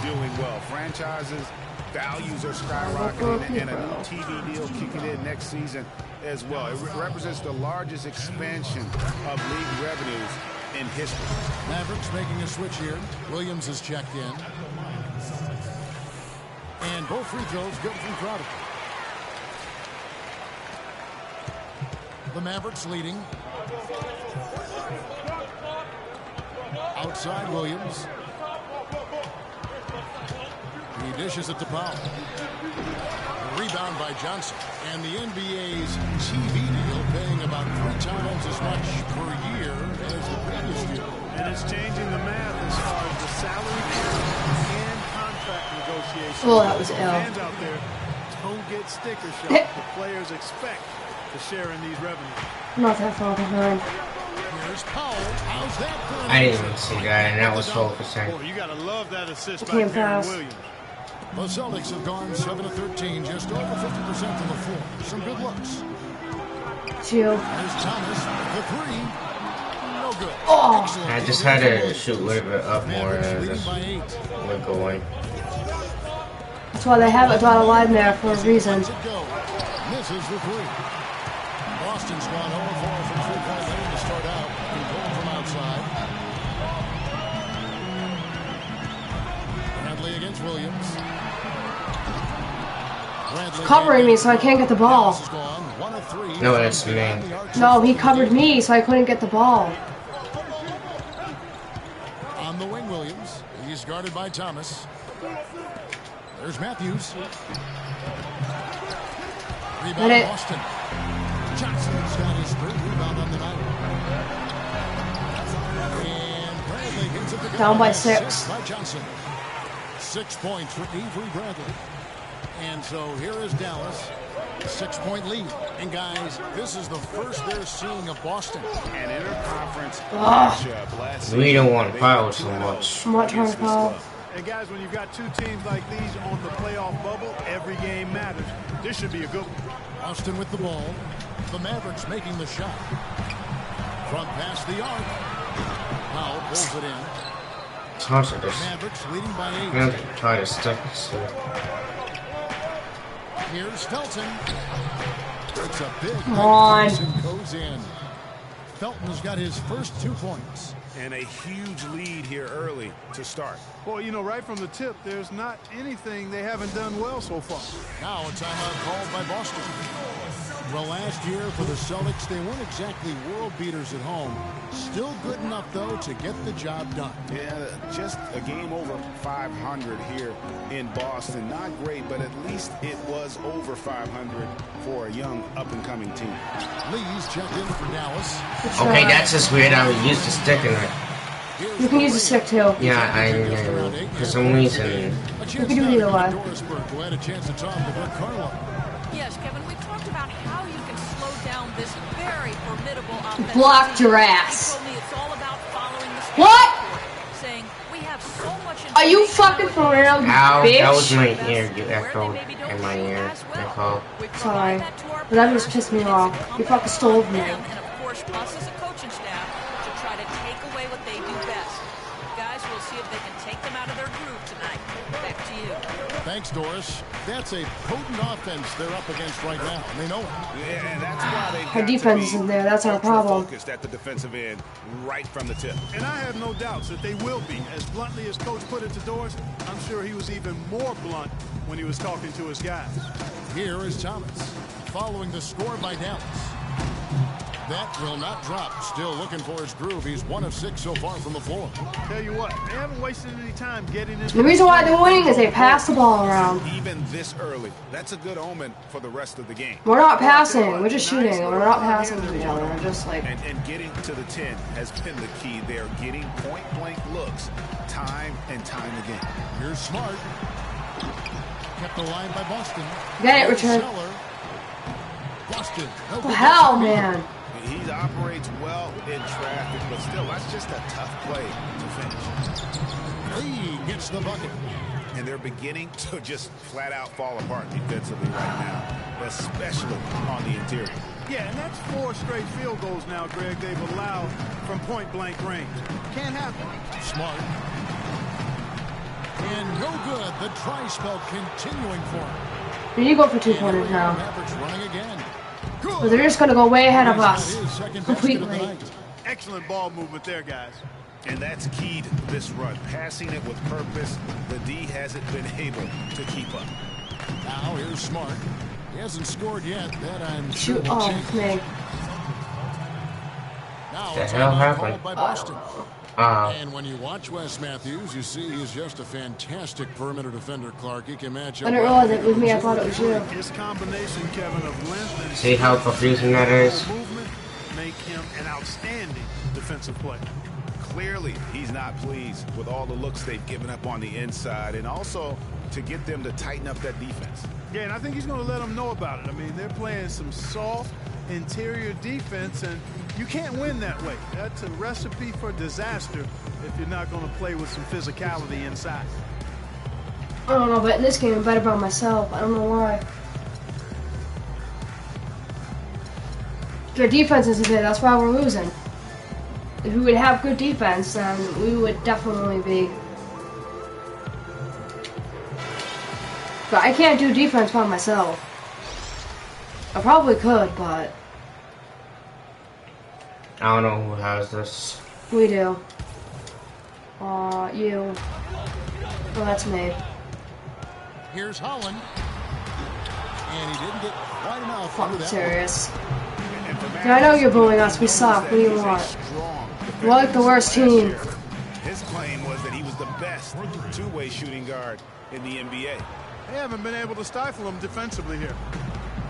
doing well. Franchises, values are skyrocketing, and a new TV deal kicking in next season as well. It represents the largest expansion of league revenues in history. Mavericks making a switch here. Williams is checked in. And both free throws good from Crowder. The Mavericks leading. Outside Williams. He dishes it to Powell. Rebound by Johnson. And the NBA's TV deal paying about 3 times as much per year as the previous year. And it's changing the math as far as the salary cap and contract negotiations. Oh, that was ill. Fans out there don't get sticker shock. The players expect to share in these revenues. Not that far behind. Here's Powell. How's that for I didn't even see that, and that was focusing. Boy, you gotta love that assist by Can't Karen pass. Williams. The Celtics have gone 7 of 13, just over 50% from the floor. Some good looks. Chill. There's Thomas, the 3. No good. Oh. Excellent. I just had to shoot a little bit up more as Leading this by 8. was going. That's why they have a dotted line there for a reason. Lets it go. Misses the 3. Boston's gone 0-4 from 3-point land to start out. Going from outside. Bradley against Williams. Bradley Covering me so I can't get the ball. is gone. 1 of 3. No, that's me. No, he covered me so I couldn't get the ball. On the wing, Williams. He's guarded by Thomas. There's Matthews. Rebound Get it. Boston. Johnson's got his 3rd rebound on the night. And Bradley gets it to go. Down by 6. By Johnson. 6 points for Avery Bradley. And so here is Dallas. 6-point lead. And guys, this is the first they're seeing of Boston. An interconference matchup last season. We don't want to foul so much. I'm not trying to foul. And guys, when you've got 2 teams like these on the playoff bubble, every game matters. This should be a good one. Boston with the ball. The Mavericks making the shot. Front past the arc. Powell pulls it in. It's hard to just. Mavericks leading by 8. I'm gonna try to stick this here. Here's Stelton. It's a big Come on. and goes in. Felton's got his first 2 points. And a huge lead here early to start. Boy, you know, right from the tip, there's not anything they haven't done well so far. Now a timeout called by Boston. Well, last year for the Celtics, they weren't exactly world beaters at home. Still good enough, though, to get the job done. Yeah, just a game over 500 here in Boston. Not great, but at least it was over 500 for a young up-and-coming team. Lee's checked in for Dallas. Okay, that's just weird. I was used to sticking it. You can use a stick too. Yeah, I know. For some reason. You can do it either way. Who had a chance to talk to Brett Carlo. Yes, Kevin, we talked about how you can slow down this very formidable offense. Blocked your ass. He told me it's all about following the What? saying we have so much. Are you fucking for real, you Ow, bitch? that was my ear. You echoed in my ear. Echo. Sorry. But that just pissed me off. You fucking stole from me. And of course, us as a coaching staff to try to take away what they do best. Guys, we'll see if they can take them out of their groove tonight. Back to you. Thanks, Doris. That's a potent offense they're up against right now, and they know it. Yeah, and that's why they Our defense isn't there. That's our problem. focused at the defensive end right from the tip. And I have no doubts that they will be. As bluntly as Coach put it to Doris, I'm sure he was even more blunt when he was talking to his guys. Here is Thomas, following the score by Dallas. That will not drop. Still looking for his groove. He's 1 of 6 so far from the floor. Tell you what, they haven't wasted any time getting in. The reason why they're winning is they pass the ball around. Even this early, that's a good omen for the rest of the game. We're not passing. We're just shooting. We're not passing to each other. We're just like... And getting to the 10 has been the key. They're getting point-blank looks time and time again. Here's Smart. Kept alive by Boston. Get it, Richard. Boston. What the hell, man? He operates well in traffic, but still, that's just a tough play to finish. Lee gets the bucket. And they're beginning to just flat out fall apart defensively right now, especially on the interior. Yeah, and that's 4 straight field goals now, Greg, they've allowed from point-blank range. Can't happen. Smart. And no good. The try spell continuing for him. We need to go for 2-pointers now. Mavericks running again. But they're just going to go way ahead of us. Completely. Excellent ball movement there, guys. And that's key to this run. Passing it with purpose. The D hasn't been able to keep up. Now here's Smart. He hasn't scored yet. That I'm sure Shoot will off change. me. Now The a hell timeout happened? called by Boston. Uh, And when you watch Wes Matthews, you see he's just a fantastic perimeter defender, Clark. He can match up. I didn't realize it was me. I thought it was you. His combination, Kevin, of length and see how confusing that is? movement make him an outstanding defensive player. Clearly, he's not pleased with all the looks they've given up on the inside, and also to get them to tighten up that defense. Yeah, and I think he's going to let them know about it. I mean, they're playing some soft interior defense, and you can't win that way. That's a recipe for disaster if you're not going to play with some physicality inside. I don't know, but in this game I'm better by myself. I don't know why. Their defense isn't good, that's why we're losing. If we would have good defense, then we would definitely be. But I can't do defense by myself. I probably could, but I don't know who has this. we do. You. Well, that's me. Here's Holland. And he didn't get quite enough. Fucking serious. I know you're bullying us. We suck. What do you want? We're like the worst team. His claim was that he was the best two-way shooting guard in the NBA. They haven't been able to stifle him defensively here.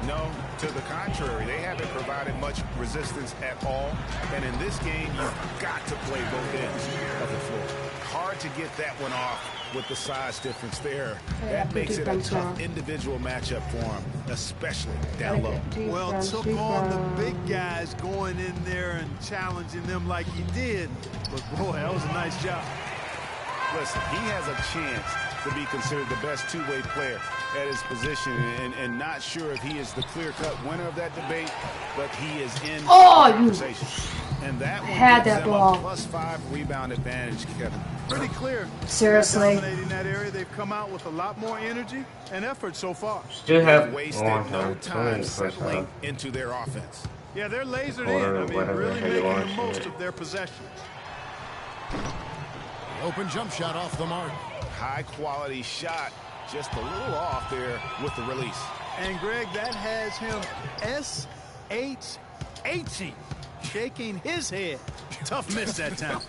No, to the contrary, they haven't provided much resistance at all. And in this game, you've got to play both ends of the floor. Hard to get that one off with the size difference there. That makes it a tough individual matchup for him, especially down low. Well, took on the big guys going in there and challenging them like he did. But boy, that was a nice job. Listen, he has a chance to be considered the best two-way player at his position, and not sure if he is the clear-cut winner of that debate, but he is in the conversation. And that one had gives that them ball. a +5 rebound advantage, Kevin. Pretty clear. Seriously. Dominating that area, they've come out with a lot more energy and effort so far. Still have Wasted one no time. time settling into their offense. Yeah, they're lasered Or in. I mean, whatever really the hell you making want the to most say. of their possessions. Open jump shot off the mark. High-quality shot, just a little off there with the release. And Greg, that has him S-H-H-ing, shaking his head. Tough miss that time.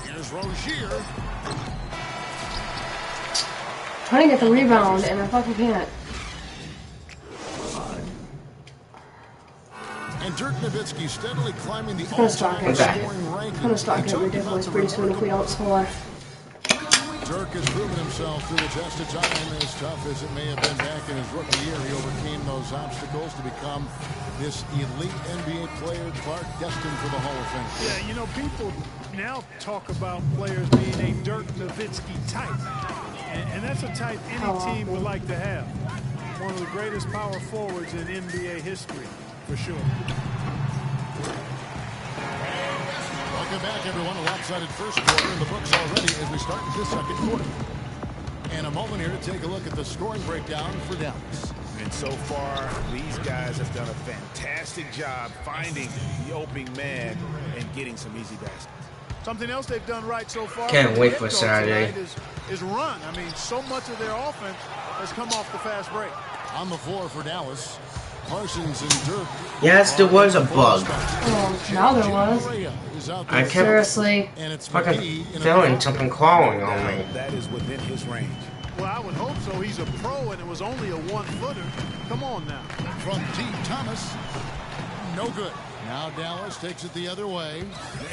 Here's Rozier. Trying to get the rebound, and I fucking can't. And Dirk Nowitzki steadily climbing the Gonna start all-time getting scoring ranking. Gonna start getting ridiculous pretty soon if we don't score. Dirk has proven himself through the test of time. As tough as it may have been back in his rookie year, he overcame those obstacles to become this elite NBA player, Clark, destined for the Hall of Fame. Yeah, you know, people now talk about players being a Dirk Nowitzki type. And that's a type any team would like to have. One of the greatest power forwards in NBA history, for sure. Welcome back, everyone. A lopsided first quarter in the books already as we start the second quarter. And a moment here to take a look at the scoring breakdown for Dallas. And so far, these guys have done a fantastic job finding the opening man and getting some easy baskets. Something else they've done right so far. Can't wait from the for get-go Saturday. tonight Is run. I mean, so much of their offense has come off the fast break. On the floor for Dallas, Parsons and Dirk. Yes, there was a bug. Oh, now there was. I kept Seriously. fucking feeling something crawling on me. That is within his range. Well, I would hope so. He's a pro, and it was only a one-footer. Come on now. From T. Thomas. No good. Now Dallas takes it the other way.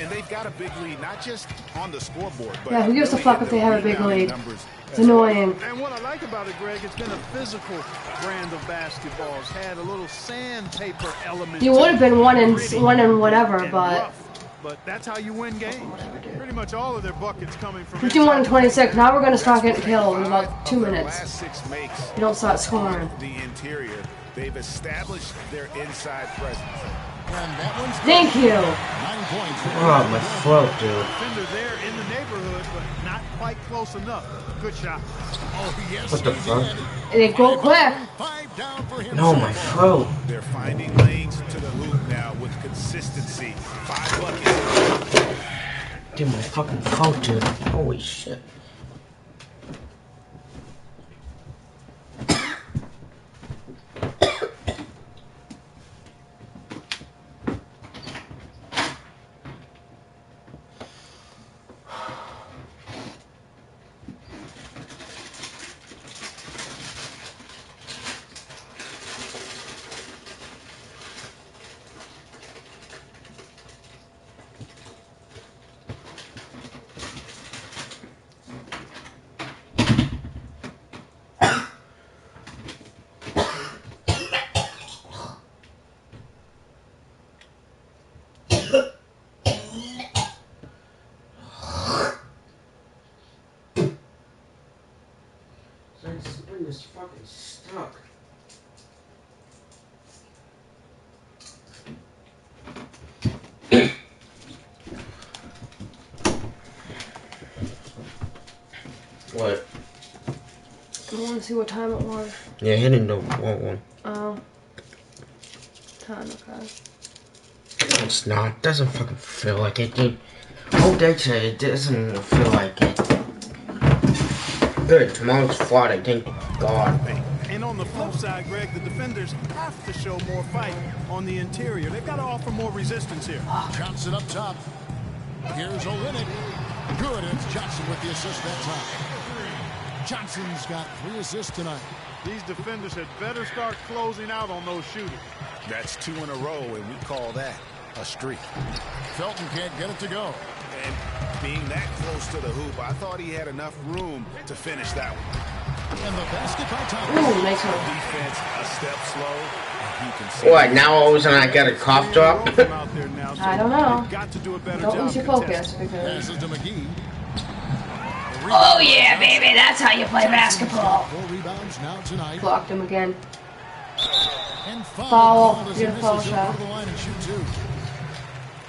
And they've got a big lead, not just on the scoreboard, but Yeah, who gives a really fuck in if the they have a big rebounding lead? numbers It's annoying. And what I like about it, Greg, it's been a physical brand of basketball. It's had a little sandpaper element. You to would have been it. one and Gritty whatever, and but rough. But that's how you win games. Pretty much all of their buckets coming from 51 and inside. 26. Now we're gonna start getting killed in about 2 Of their minutes. last 6 makes You don't start scoring. the interior. They've established their inside presence. And that one's good. Thank you. 9 points. Oh, my throat, dude. Defender there in the neighborhood, but not quite close enough. Good shot. Oh, yes, What the he fuck? did. And they go quick. 5 down for him. No, my throat. They're finding lanes to the hoop now with consistency. 5 buckets. Dude, my fucking throat, dude. Holy shit. is fucking stuck. What? I want to see what time it was. Yeah, hitting the one. Oh. Time, okay. It's not. It doesn't fucking feel like it, dude. Oh, they say it doesn't feel like it. Good. Tomorrow's Friday. Thank God. And on the flip side, Greg, the defenders have to show more fight on the interior. They've got to offer more resistance here. Johnson up top. Here's Olynyk. Good, and it's Johnson with the assist that time. Johnson's got 3 assists tonight. These defenders had better start closing out on those shooters. That's 2 in a row, and we call that a streak. Felton can't get it to go. And being that close to the hoop, I thought he had enough room to finish that one. And the basket by Thomas. Ooh, nice one. Defense a step slow. You can see What, now all of a sudden I got a cough drop? I don't know. Got to do a better Don't job lose your focus because... Passes to McGee. Oh yeah, baby, that's how you play basketball. 4 rebounds now tonight. Blocked him again. And Foul. as he Beautiful misses shot. over the line and shoot 2.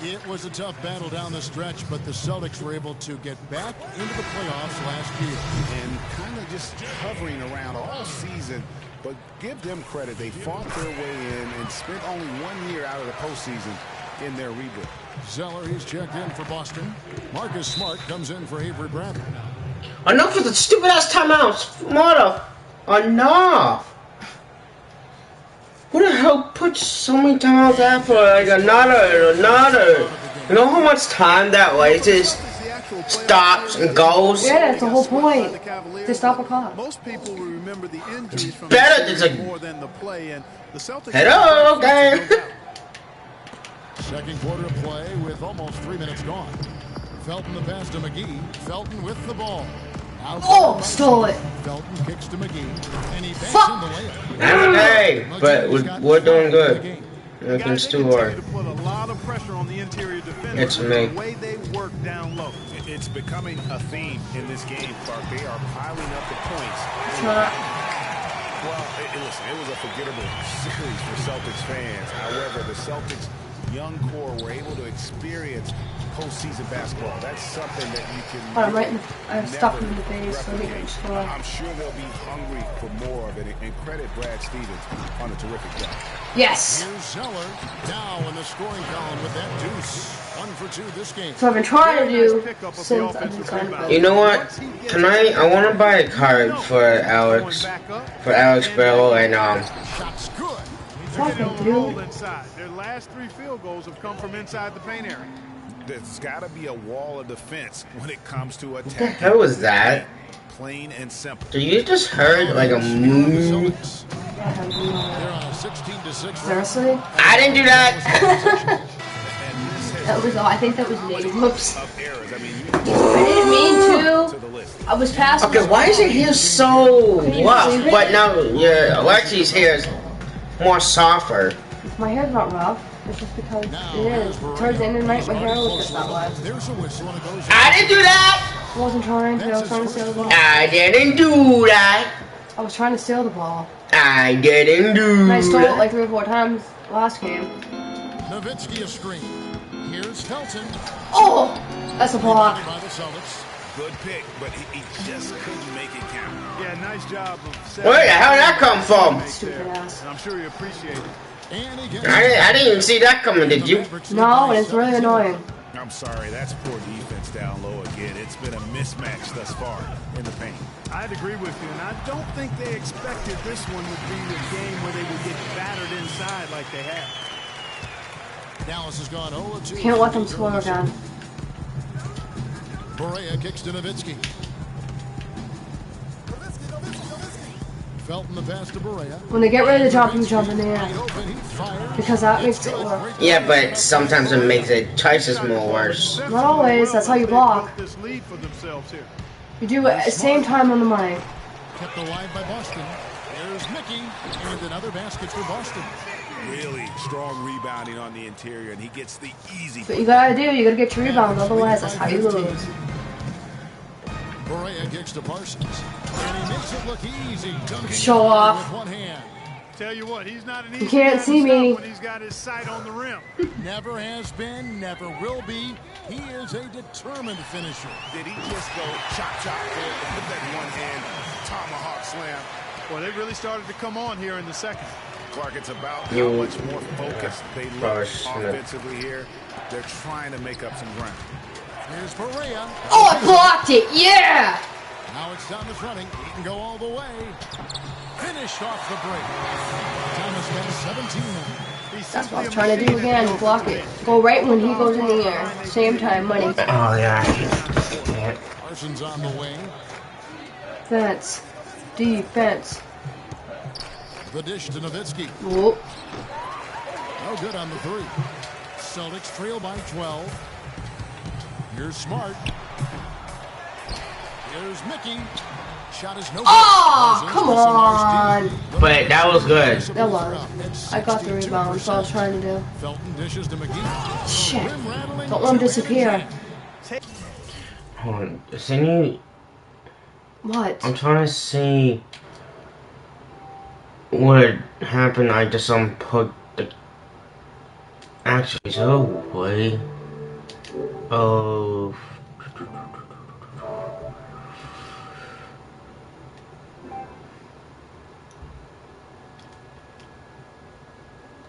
It was a tough battle down the stretch, but the Celtics were able to get back into the playoffs last year. and kind of just hovering around all season. But give them credit. They fought their way in and spent only 1 year out of the postseason in their rebuild. Zeller, he's checked in for Boston. Marcus Smart comes in for Avery Bradley. Enough with the stupid ass timeouts. Mother. Enough. Who the hell puts so many timeouts out for like another? You know how much time that wastes? Stops and goes. Yeah, that's the whole point. To stop a clock. Most people will remember the injuries from better the than season a- more than the play, and the Celtics. Hello, game. Second quarter of play with almost 3 minutes gone. Felton the pass to McGee. Felton with the ball. Oh, stole it. Felton kicks to McGee. And he banks Fuck. in the layup. Not today, but we're doing good. We can still work. To put a lot of pressure on the interior defenders. It's me. The way they work down low. It's becoming a theme in this game, Clark. They are piling up the points. Shot. Well, listen, it was a forgettable series for Celtics fans. However, the Celtics' young core were able to experience postseason basketball. That's something that you can. I'm right in the, I stuck him in the face so he can score. I'm sure they'll be hungry for more of it. And credit Brad Stevens on a terrific job. Yes. Here's Zeller now in the scoring column with that deuce. 1 for 2 this game. So I've been trying to do since I've been signed up. You know what? Tonight I want to buy a card for Alex Bell and Shots good. Fucking Roll dude. inside. Their last 3 field goals have come from inside the paint area. There's got to be a wall of defense when it comes to what the attack. hell was that? Plain and simple. So you just heard like a moo? They're on a 16-6. Seriously? I didn't do that. That was all. I think that was me. Whoops. Of errors. I mean, I didn't mean to. to the list. I was past. Okay, why is your hair so rough? But now, yeah, Alexi's hair is more softer. My hair's not rough. It's just because it is. Towards the end of the night, my hair was just that way. There's a whistle and it goes. I didn't do that. I wasn't trying to. I was trying to steal the ball. I didn't do that. I was trying to steal the ball. I didn't do And I stole it that. like 3 or 4 times last game. Nowitzki a screen. Here's Felton. Oh! That's a block. By the Celtics. Good pick, but he just couldn't make it count. Yeah, nice job of Where the hell did that come from? Stupid ass. I'm sure you appreciate it. And he gets I didn't even see that coming, did you? No, and it's really annoying. I'm sorry, that's poor defense down low again. It's been a mismatch thus far in the paint. I'd agree with you, and I don't think they expected this one would be the game where they would get battered inside like they have. Dallas has gone 0-2. Can't let them score again. Berea kicks to Nowitzki. Felton the pass to Berea. When they get ready to jump, you jump in the air. Wide open, he fires. Because that makes it work. Yeah, but sometimes it makes it twice as more worse. Not always. That's how you block. This lead for themselves here. You do it at the same time on the money. Kept alive by Boston. There's Mickey. And another basket for Boston. Really strong rebounding on the interior, and he gets the easy. What you gotta do, you gotta get your rebounds, otherwise that's how you lose. Berea kicks to Parsons. And he makes it look easy. Show off. With one hand. Tell you what, he's not an easy You can't guy see to stop me. when he's got his sight on the rim. Never has been, never will be. He is a determined finisher. Did he just go chop there and put that one hand tomahawk slam? Well, they really started to come on here in the second. Clark, it's about how much more focused they look offensively here. They're trying to make up some ground. Here's Berea. Oh, I blocked it. Yeah. Now it's Thomas running. He can go all the way. Finished off the break. Thomas got 17 now. That's what I'm trying to do again. Block it. Go right when he goes in the air. Same time, money. Oh, yeah. Yeah. Parsons on the wing. Defense. Defense. The dish to Nowitzki. Whoop. No good on the three. Celtics trail by 12. Here's Smart. Here's Mickey. Shot is no good. Oh, come on. But that was good. That was. I got the rebound. That's what I was trying to do. Felton dishes to McGee. Shit. Don't let him disappear. Hold on. See, What? I'm trying to see what happened. I just unplugged the. Actually, oh boy. Oh.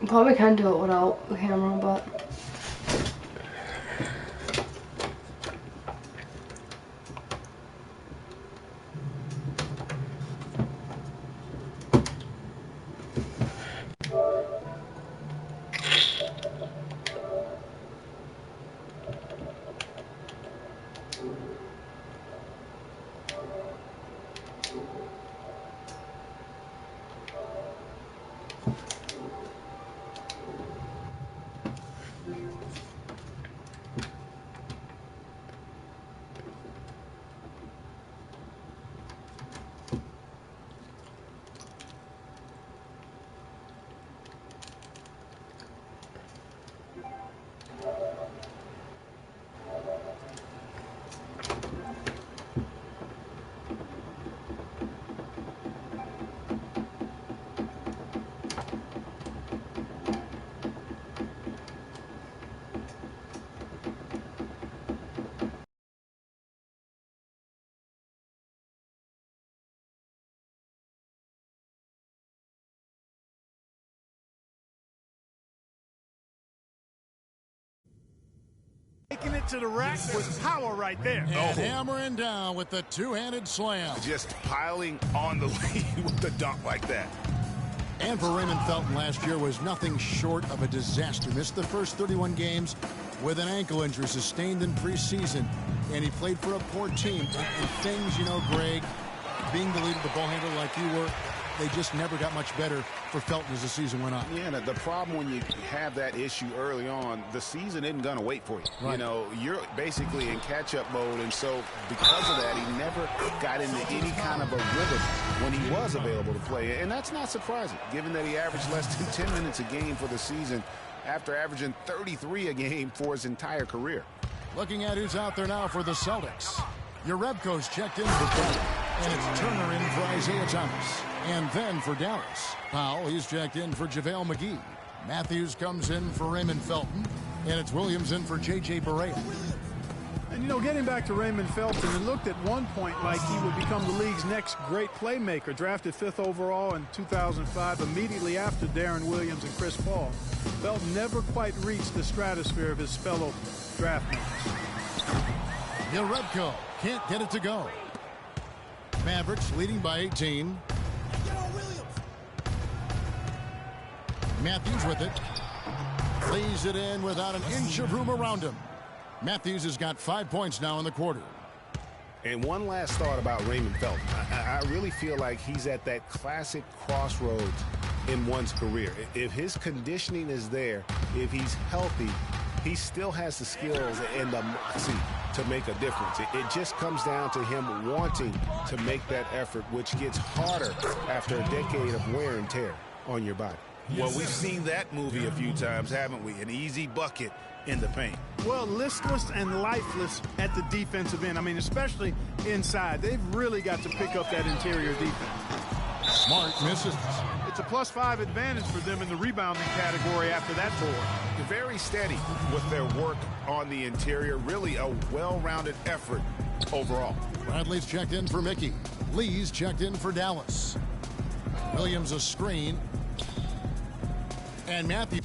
You probably can do it without the camera, but. Taking it to the rack was power right there. And hammering down with the two-handed slam. Just piling on the lead with the dunk like that. And for Raymond Felton last year was nothing short of a disaster. Missed the first 31 games with an ankle injury sustained in preseason. And he played for a poor team. And things, you know, Greg, being the lead of the ball handler like you were, they just never got much better for Felton as the season went on. Yeah, the problem when you have that issue early on, the season isn't going to wait for you. Right. You know, you're basically in catch-up mode, and so because of that, he never got into any kind of a rhythm when he was available to play. And that's not surprising, given that he averaged less than 10 minutes a game for the season after averaging 33 a game for his entire career. Looking at who's out there now for the Celtics. Urebko's checked in for Felton, and it's Turner in for Isaiah Thomas. And then for Dallas, Powell, he's checked in for JaVale McGee. Matthews comes in for Raymond Felton, and it's Williams in for J.J. Berea. And, you know, getting back to Raymond Felton, it looked at one point like he would become the league's next great playmaker. Drafted 5th overall in 2005, immediately after Darren Williams and Chris Paul. Felton never quite reached the stratosphere of his fellow draft mates. Urebko can't get it to go. Mavericks leading by 18. Matthews with it. Lays it in without an inch of room around him. Matthews has got 5 points now in the quarter. And one last thought about Raymond Felton. I really feel like he's at that classic crossroads in one's career. If his conditioning is there, if he's healthy, he still has the skills and the moxie to make a difference. It just comes down to him wanting to make that effort, which gets harder after a decade of wear and tear on your body. Well, we've seen that movie a few times, haven't we? An easy bucket in the paint. Well, listless and lifeless at the defensive end. I mean, especially inside. They've really got to pick up that interior defense. Smart misses. It's a +5 advantage for them in the rebounding category after that board. They're very steady with their work on the interior. Really a well-rounded effort overall. Bradley's checked in for Mickey. Lee's checked in for Dallas. Williams a screen. And Matthew.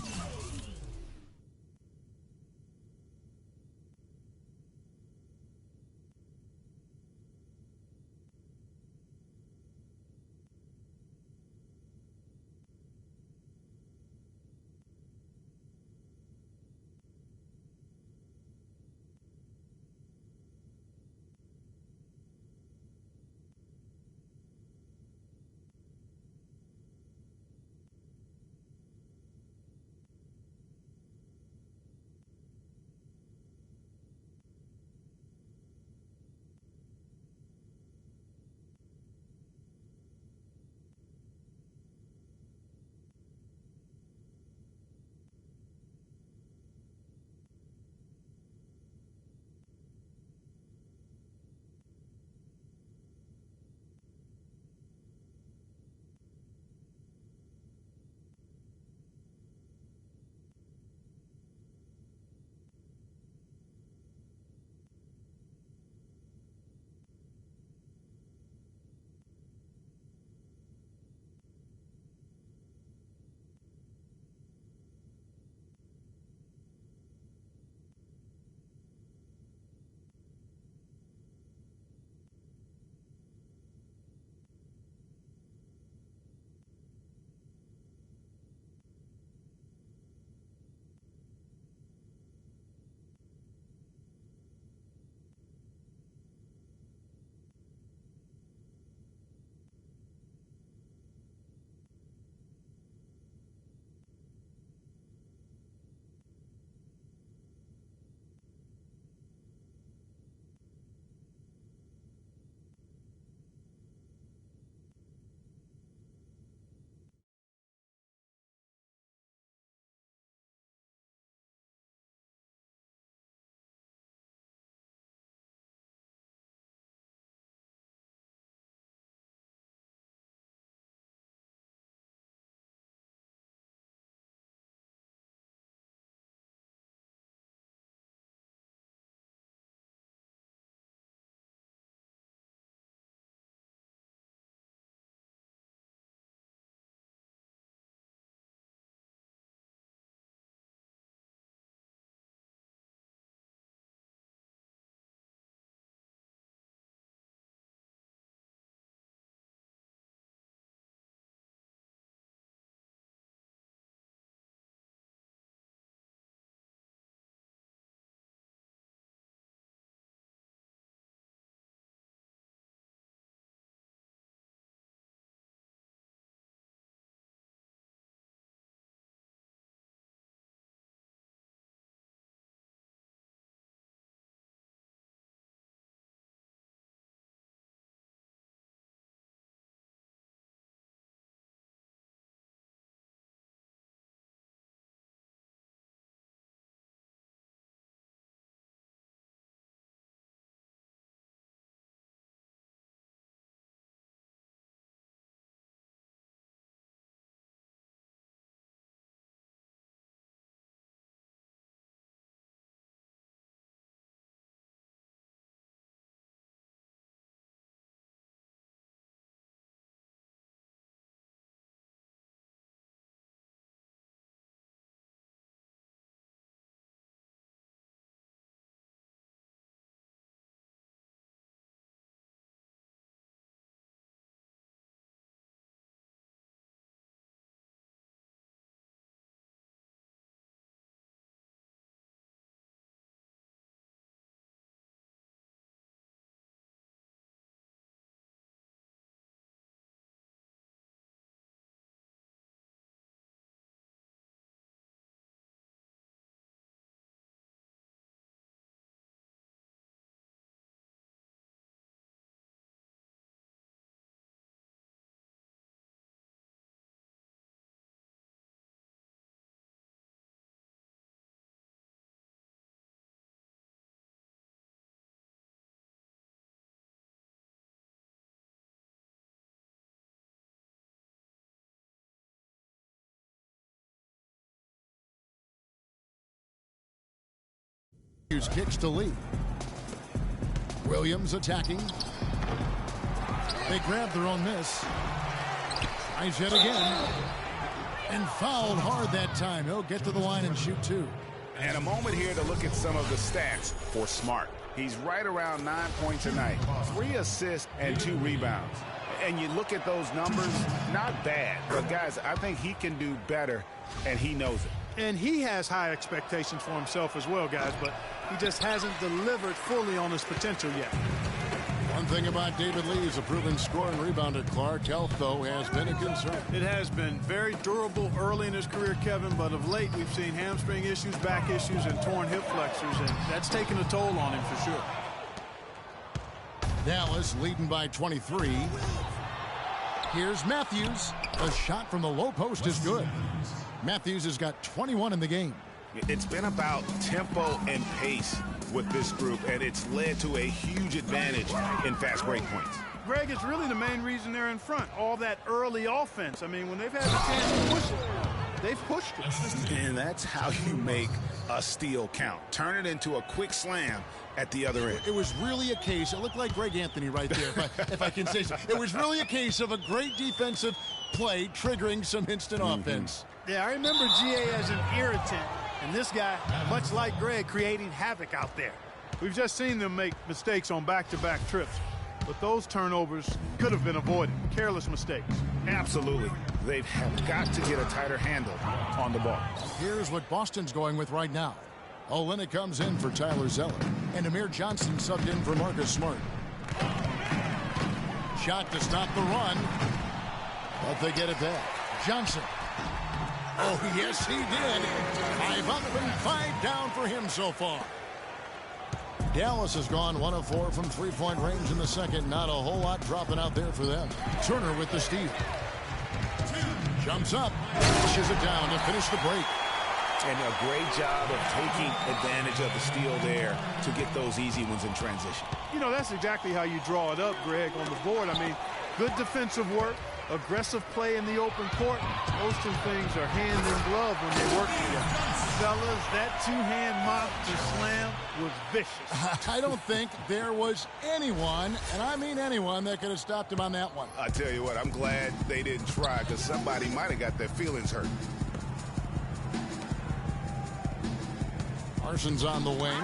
Here's kicks to Lee. Williams attacking. They grab their own miss. Tries yet again. And fouled hard that time. He'll get to the line and shoot two. And a moment here to look at some of the stats for Smart. He's right around 9 points a night, 3 assists and 2 rebounds. And you look at those numbers, not bad. But guys, I think he can do better, and he knows it. And he has high expectations for himself as well, guys, but he just hasn't delivered fully on his potential yet. One thing about David Lee is a proven scorer and rebounder. Clark, health, though, has been a concern. It has been very durable early in his career, Kevin, but of late we've seen hamstring issues, back issues, and torn hip flexors, and that's taken a toll on him for sure. Dallas leading by 23. Here's Matthews. A shot from the low post is good. Matthews has got 21 in the game. It's been about tempo and pace with this group, and it's led to a huge advantage in fast break points. Greg, it's really the main reason they're in front. All that early offense. I mean, when they've had the chance to push it, they've pushed it. And that's how you make a steal count. Turn it into a quick slam at the other end. It was really a case, it looked like Greg Anthony right there, if I can say so. It was really a case of a great defensive play triggering some instant offense. Yeah, I remember GA as an irritant, and this guy, much like Greg, creating havoc out there. We've just seen them make mistakes on back-to-back trips, but those turnovers could have been avoided. Careless mistakes. Absolutely. They've got to get a tighter handle on the ball. Here's what Boston's going with right now. Olynyk comes in for Tyler Zeller, and Amir Johnson subbed in for Marcus Smart. Shot to stop the run, but they get it back. Johnson. Oh, yes, he did. 5 up and 5 down for him so far. Dallas has gone 1 of 4 from three-point range in the second. Not a whole lot dropping out there for them. Turner with the steal. Jumps up, pushes it down to finish the break. And a great job of taking advantage of the steal there to get those easy ones in transition. You know, that's exactly how you draw it up, Greg, on the board. I mean, good defensive work, aggressive play in the open court. Those two things are hand in glove when they work together. Fellas, that two-hand monster slam was vicious. I don't think there was anyone, and I mean anyone, that could have stopped him on that one. I tell you what, I'm glad they didn't try, because somebody might have got their feelings hurt. Parsons on the wing.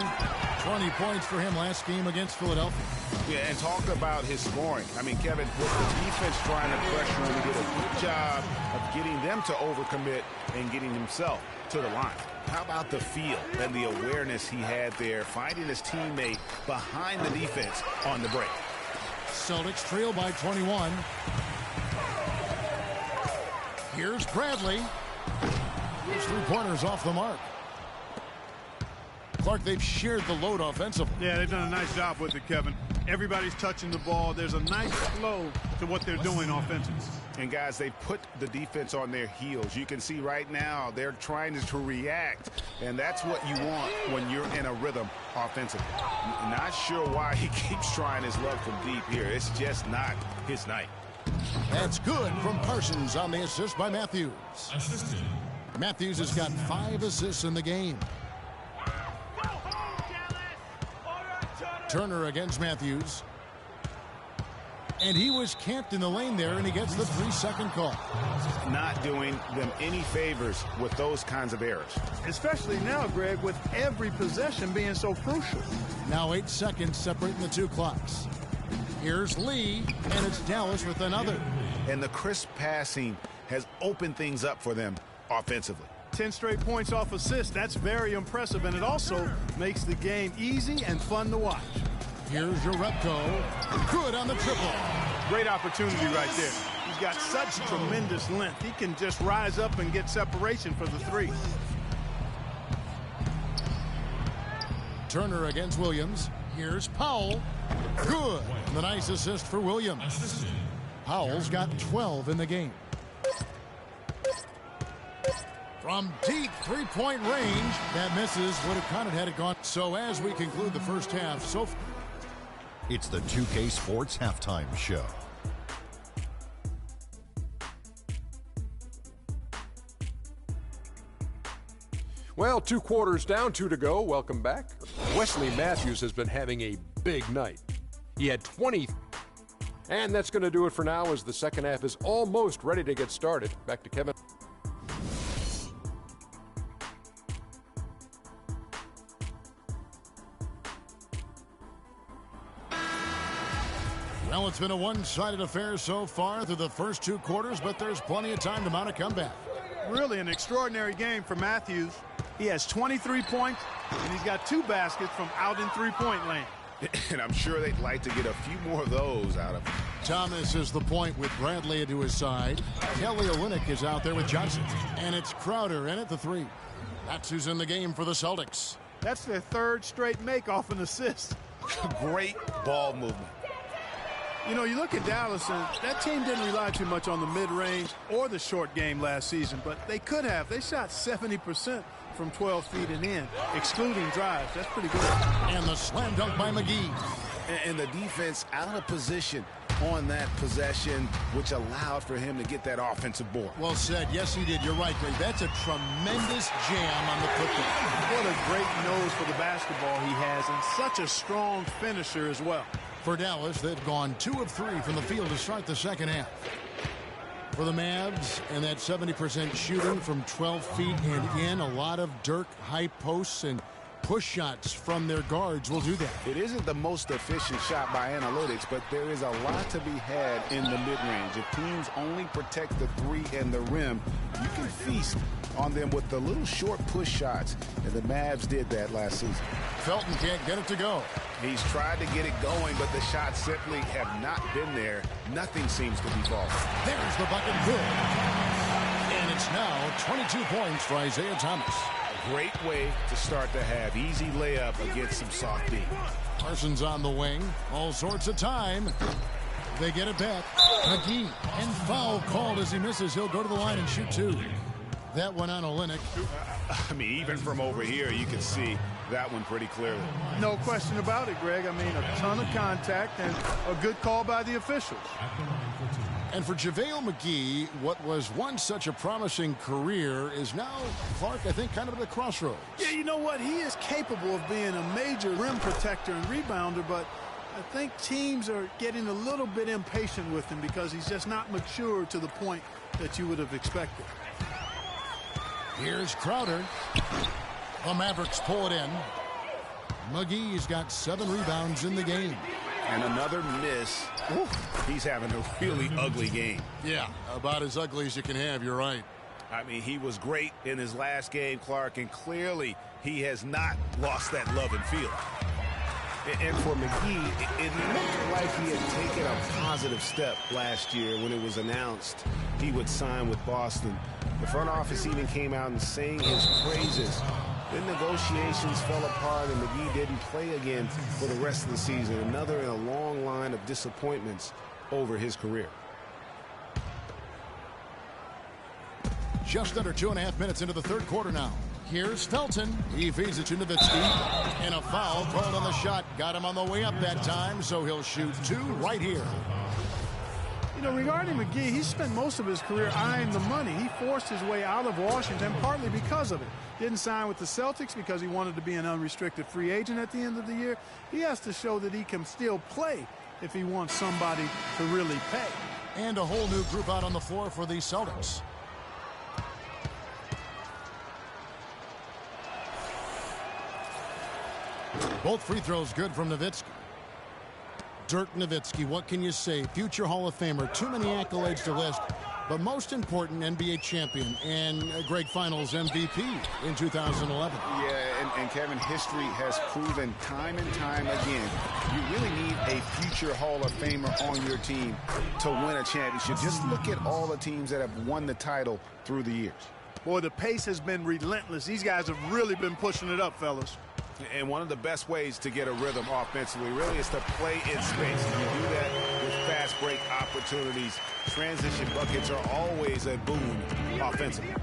20 points for him last game against Philadelphia. Yeah, and talk about his scoring. I mean, Kevin, with the defense trying to pressure him, he did a good job of getting them to overcommit and getting himself to the line. How about the feel and the awareness he had there, finding his teammate behind the defense on the break? Celtics trail by 21. Here's Bradley. His three-pointers off the mark. Clark, they've shared the load offensively. Yeah, they've done a nice job with it, Kevin. Everybody's touching the ball. There's a nice flow to what they're doing offensively. And, guys, they put the defense on their heels. You can see right now they're trying to react, and that's what you want when you're in a rhythm offensively. Not sure why he keeps trying his luck from deep here. It's just not his night. That's good from Parsons on the assist by Matthews. Matthews has got 5 assists in the game. Turner against Matthews. And he was camped in the lane there, and he gets the 3-second call. Not doing them any favors with those kinds of errors. Especially now, Greg, with every possession being so crucial. Now 8 seconds separating the two clocks. Here's Lee, and it's Dallas with another. And the crisp passing has opened things up for them offensively. 10 straight points off assists. That's very impressive, and it also makes the game easy and fun to watch. Here's Jerebko. Good on the triple. Great opportunity right there. He's got such tremendous length. He can just rise up and get separation for the three. Turner against Williams. Here's Powell. Good. The nice assist for Williams. Powell's got 12 in the game. From deep three-point range, that misses. Would have kind of had it gone. So as we conclude the first half, it's the 2K Sports Halftime Show. Well, 2 quarters down, 2 to go. Welcome back. Wesley Matthews has been having a big night. He had 20. And that's going to do it for now as the second half is almost ready to get started. Back to Kevin. Well, it's been a one-sided affair so far through the first 2 quarters, but there's plenty of time to mount a comeback. Really an extraordinary game for Matthews. He has 23 points, and he's got 2 baskets from out in three-point land. And I'm sure they'd like to get a few more of those out of him. Thomas is the point with Bradley to his side. Kelly Olynyk is out there with Johnson. And it's Crowder in at the 3. That's who's in the game for the Celtics. That's their 3rd straight make off an assist. Great ball movement. You know, you look at Dallas, and that team didn't rely too much on the mid-range or the short game last season, but they could have. They shot 70% from 12 feet and in, excluding drives. That's pretty good. And the slam dunk by McGee. And the defense out of position on that possession, which allowed for him to get that offensive board. Well said. Yes, he did. You're right, Greg. That's a tremendous jam on the putback. What a great nose for the basketball he has, and such a strong finisher as well. For Dallas, they've gone 2 of 3 from the field to start the second half. For the Mavs, and that 70% shooting from 12 feet and in, a lot of Dirk high posts and push shots from their guards will do that. It isn't the most efficient shot by analytics, but there is a lot to be had in the mid-range. If teams only protect the 3 and the rim, you can feast on them with the little short push shots, and the Mavs did that last season. Felton can't get it to go. He's tried to get it going, but the shots simply have not been there. Nothing seems to be falling. There's the bucket, good. And it's now 22 points for Isaiah Thomas. Great way to start the half. Easy layup against some soft D. Parsons on the wing. All sorts of time. They get it back. McGee, and foul called as he misses. He'll go to the line and shoot 2. That one on Olynyk. I mean, even from over here, you can see that one pretty clearly. No question about it, Greg. I mean, a ton of contact and a good call by the officials. And for JaVale McGee, what was once such a promising career is now, Clark, I think, kind of at the crossroads. Yeah, you know what? He is capable of being a major rim protector and rebounder, but I think teams are getting a little bit impatient with him because he's just not mature to the point that you would have expected. Here's Crowder. The Mavericks pull it in. McGee's got 7 rebounds in the game. And another miss. Oof, he's having a really ugly game. Yeah, about as ugly as you can have, you're right. I mean, he was great in his last game, Clark, and clearly he has not lost that love and feel. And for McGee, it looked like he had taken a positive step last year when it was announced he would sign with Boston. The front office even came out and sang his praises. Then negotiations fell apart and McGee didn't play again for the rest of the season. Another in a long line of disappointments over his career. Just under 2.5 minutes into the third quarter now. Here's Felton. He feeds it to Nowitzki. And a foul called on the shot. Got him on the way up that time, so he'll shoot 2 right here. You know, regarding McGee, he spent most of his career eyeing the money. He forced his way out of Washington partly because of it. Didn't sign with the Celtics because he wanted to be an unrestricted free agent at the end of the year. He has to show that he can still play if he wants somebody to really pay. And a whole new group out on the floor for the Celtics. Both free throws good from Nowitzki. Dirk Nowitzki, what can you say? Future Hall of Famer, too many accolades to list, but most important, NBA champion and Greg Finals MVP in 2011. Yeah, and Kevin, history has proven time and time again, you really need a future Hall of Famer on your team to win a championship. Just look at all the teams that have won the title through the years. Boy, the pace has been relentless. These guys have really been pushing it up, fellas. And one of the best ways to get a rhythm offensively really is to play in space. And you do that with fast break opportunities. Transition buckets are always a boon offensively.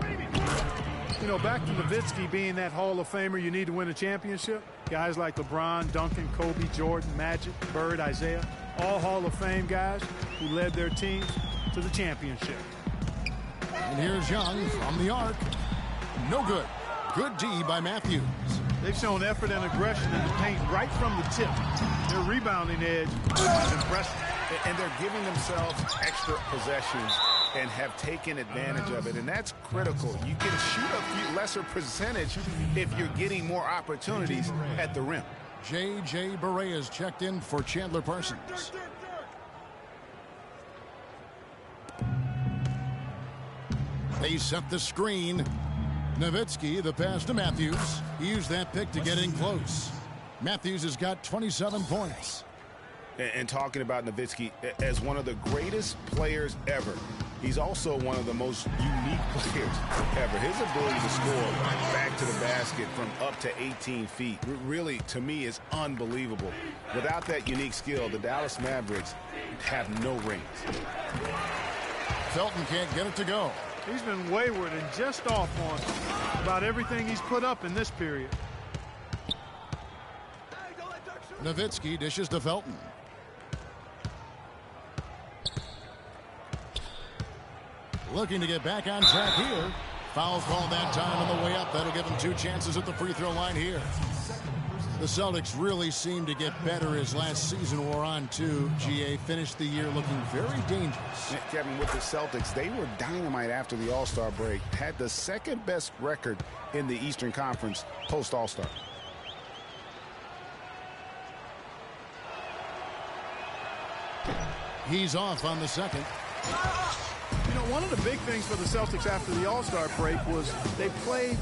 You know, back to Nowitzki being that Hall of Famer you need to win a championship. Guys like LeBron, Duncan, Kobe, Jordan, Magic, Bird, Isaiah, all Hall of Fame guys who led their teams to the championship. And here's Young from the arc. No good. Good D by Matthews. They've shown effort and aggression in the paint right from the tip. Their rebounding edge is impressive. And they're giving themselves extra possessions and have taken advantage of it, and that's critical. You can shoot a few lesser percentage if you're getting more opportunities at the rim. J.J. Barea is checked in for Chandler Parsons. They set the screen. Nowitzki, the pass to Matthews. He used that pick to get in close. Matthews has got 27 points. And talking about Nowitzki as one of the greatest players ever, he's also one of the most unique players ever. His ability to score back to the basket from up to 18 feet really, to me, is unbelievable. Without that unique skill, the Dallas Mavericks have no rings. Felton can't get it to go. He's been wayward and just off on about everything he's put up in this period. Nowitzki dishes to Felton. Looking to get back on track here. Foul call that time on the way up. That'll give him 2 chances at the free throw line here. The Celtics really seemed to get better as last season wore on, too. GA finished the year looking very dangerous. Kevin, with the Celtics, they were dynamite after the All-Star break. Had the second best record in the Eastern Conference post-All-Star. He's off on the second. You know, one of the big things for the Celtics after the All-Star break was they played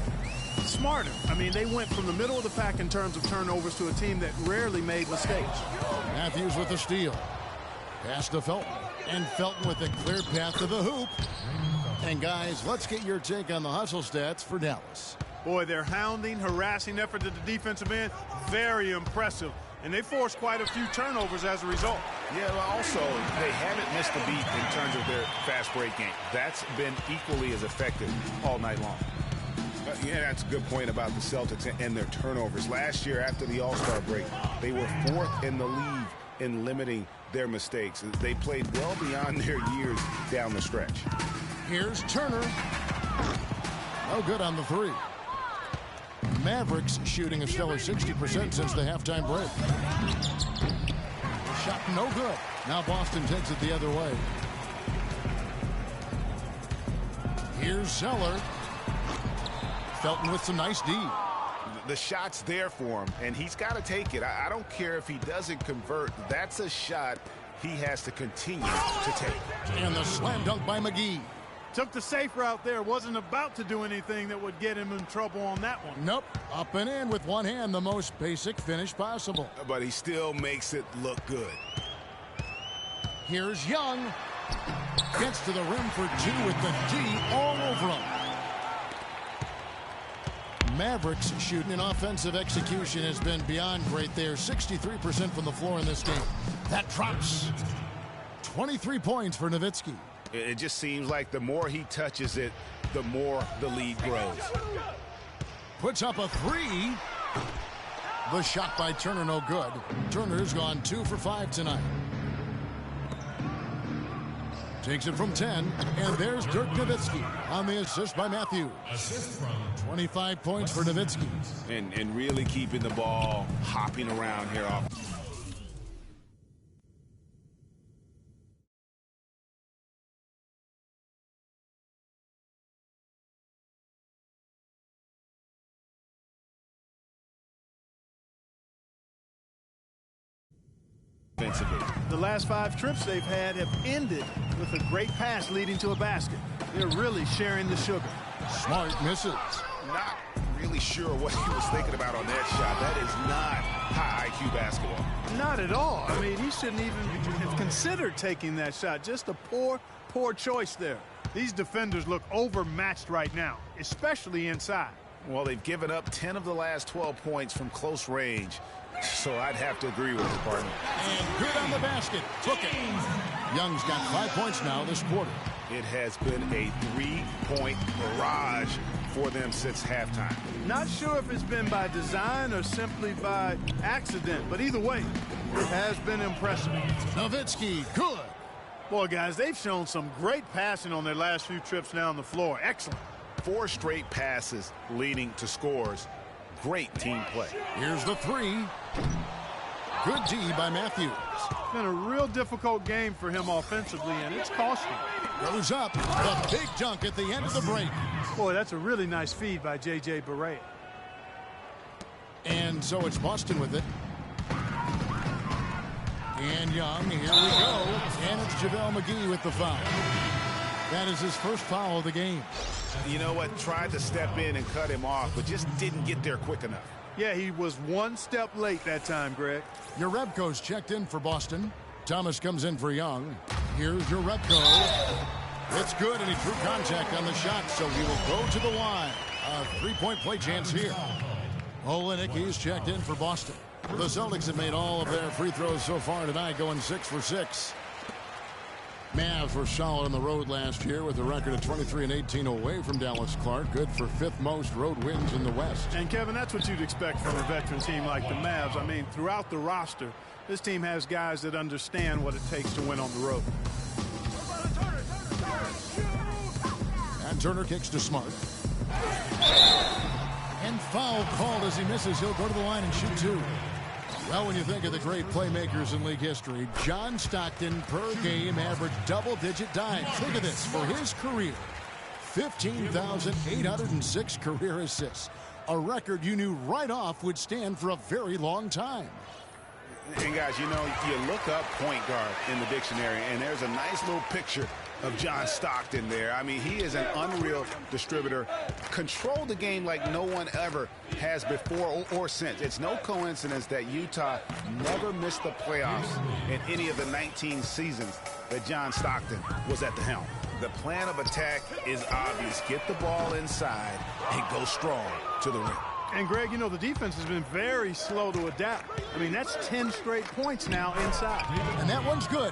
smarter. I mean, they went from the middle of the pack in terms of turnovers to a team that rarely made mistakes. Matthews with the steal. Pass to Felton. And Felton with a clear path to the hoop. And guys, let's get your take on the hustle stats for Dallas. Boy, their hounding, harassing effort at the defensive end, very impressive. And they forced quite a few turnovers as a result. Yeah, well, also, they haven't missed a beat in terms of their fast break game. That's been equally as effective all night long. Yeah, that's a good point about the Celtics and their turnovers. Last year, after the All-Star break, they were 4th in the league in limiting their mistakes. They played well beyond their years down the stretch. Here's Turner. No good on the 3. Mavericks shooting a stellar 60% since the halftime break. Shot no good. Now Boston takes it the other way. Here's Zeller. Felton with some nice D. The shot's there for him, and he's got to take it. I don't care if he doesn't convert. That's a shot he has to continue to take. And the slam dunk by McGee. Took the safe route there. Wasn't about to do anything that would get him in trouble on that one. Nope. Up and in with one hand, the most basic finish possible. But he still makes it look good. Here's Young. Gets to the rim for 2 with the D all over him. Mavericks shooting in offensive execution has been beyond great there. 63% from the floor in this game. That drops. 23 points for Nowitzki. It just seems like the more he touches it, the more the lead grows. Puts up a 3. The shot by Turner no good. Turner's gone 2 for 5 tonight. Takes it from 10, and there's Dirk Nowitzki on the assist by Matthews. 25 points for Nowitzki. And really keeping the ball hopping around here off. The last 5 trips they've had have ended with a great pass leading to a basket. They're really sharing the sugar. Smart misses. Not really sure what he was thinking about on that shot. That is not high IQ basketball. Not at all. I mean, he shouldn't even have considered taking that shot. Just a poor choice there. These defenders look overmatched right now, especially inside. Well, they've given up 10 of the last 12 points from close range. So I'd have to agree with you, partner. And good on the basket. Took it. Young's got 5 points now this quarter. It has been a 3-point barrage for them since halftime. Not sure if it's been by design or simply by accident, but either way, it has been impressive. Nowitzki, good. Boy, guys, they've shown some great passing on their last few trips down the floor. Excellent. 4 straight passes leading to scores. great team play. Here's the three. Good D by Matthews. It's been a real difficult game for him offensively, and it's costing. Goes up. The big dunk at the end of the break. Boy, that's a really nice feed by J.J. Barea. And so it's Boston with it. And Young, here we go. And it's JaVale McGee with the foul. That is his first foul of the game. You know what? Tried to step in and cut him off, but just didn't get there quick enough. Yeah, he was one step late that time, Greg. Jerebko's checked in for Boston. Thomas comes in for Young. Here's Jerebko. It's good, and he drew contact on the shot, so he will go to the line. A three-point play chance here. Olynyk, he's checked in for Boston. The Celtics have made all of their free throws so far tonight, going 6 for 6. Mavs were solid on the road last year with a record of 23-18 away from Dallas Clark. Good for 5th most road wins in the West. And, Kevin, that's what you'd expect from a veteran team like the Mavs. I mean, throughout the roster, this team has guys that understand what it takes to win on the road. And Turner kicks to Smart. And foul called as he misses. He'll go to the line and shoot 2. Well, when you think of the great playmakers in league history, John Stockton per game averaged double-digit dimes. Think of this. For his career, 15,806 career assists. A record you knew right off would stand for a very long time. And, guys, you know, you look up point guard in the dictionary, and there's a nice little picture of John Stockton there. I mean, he is an unreal distributor. Controlled the game like no one ever has before or since. It's no coincidence that Utah never missed the playoffs in any of the 19 seasons that John Stockton was at the helm. The plan of attack is obvious. Get the ball inside and go strong to the rim. And, Greg, you know, the defense has been very slow to adapt. I mean, that's 10 straight points now inside. And that one's good.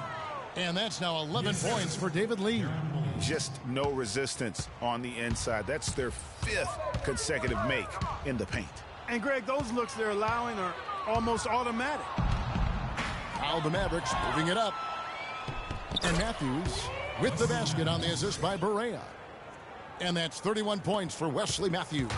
And that's now 11 points for David Lee. Just no resistance on the inside. That's their 5th consecutive make in the paint. And, Greg, those looks they're allowing are almost automatic. Now the Mavericks moving it up. And Matthews with the basket on the assist by Barea. And that's 31 points for Wesley Matthews.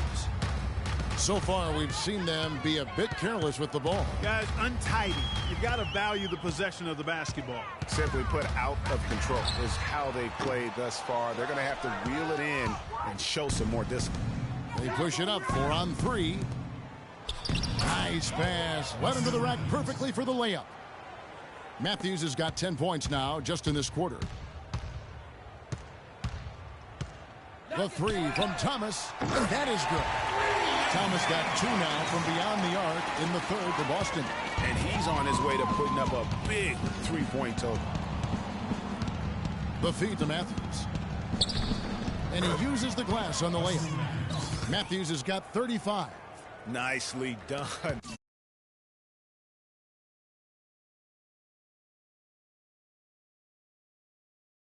So far, we've seen them be a bit careless with the ball. Guys, untidy. You've got to value the possession of the basketball. Simply put, out of control is how they played thus far. They're going to have to reel it in and show some more discipline. They push it up 4 on 3. Nice pass. Led into the rack perfectly for the layup. Matthews has got 10 points now just in this quarter. The 3 from Thomas, and that is good. Thomas got 2 now from beyond the arc in the 3rd for Boston. And he's on his way to putting up a big three-point total. The feed to Matthews. And he uses the glass on the layup. Matthews has got 35. Nicely done.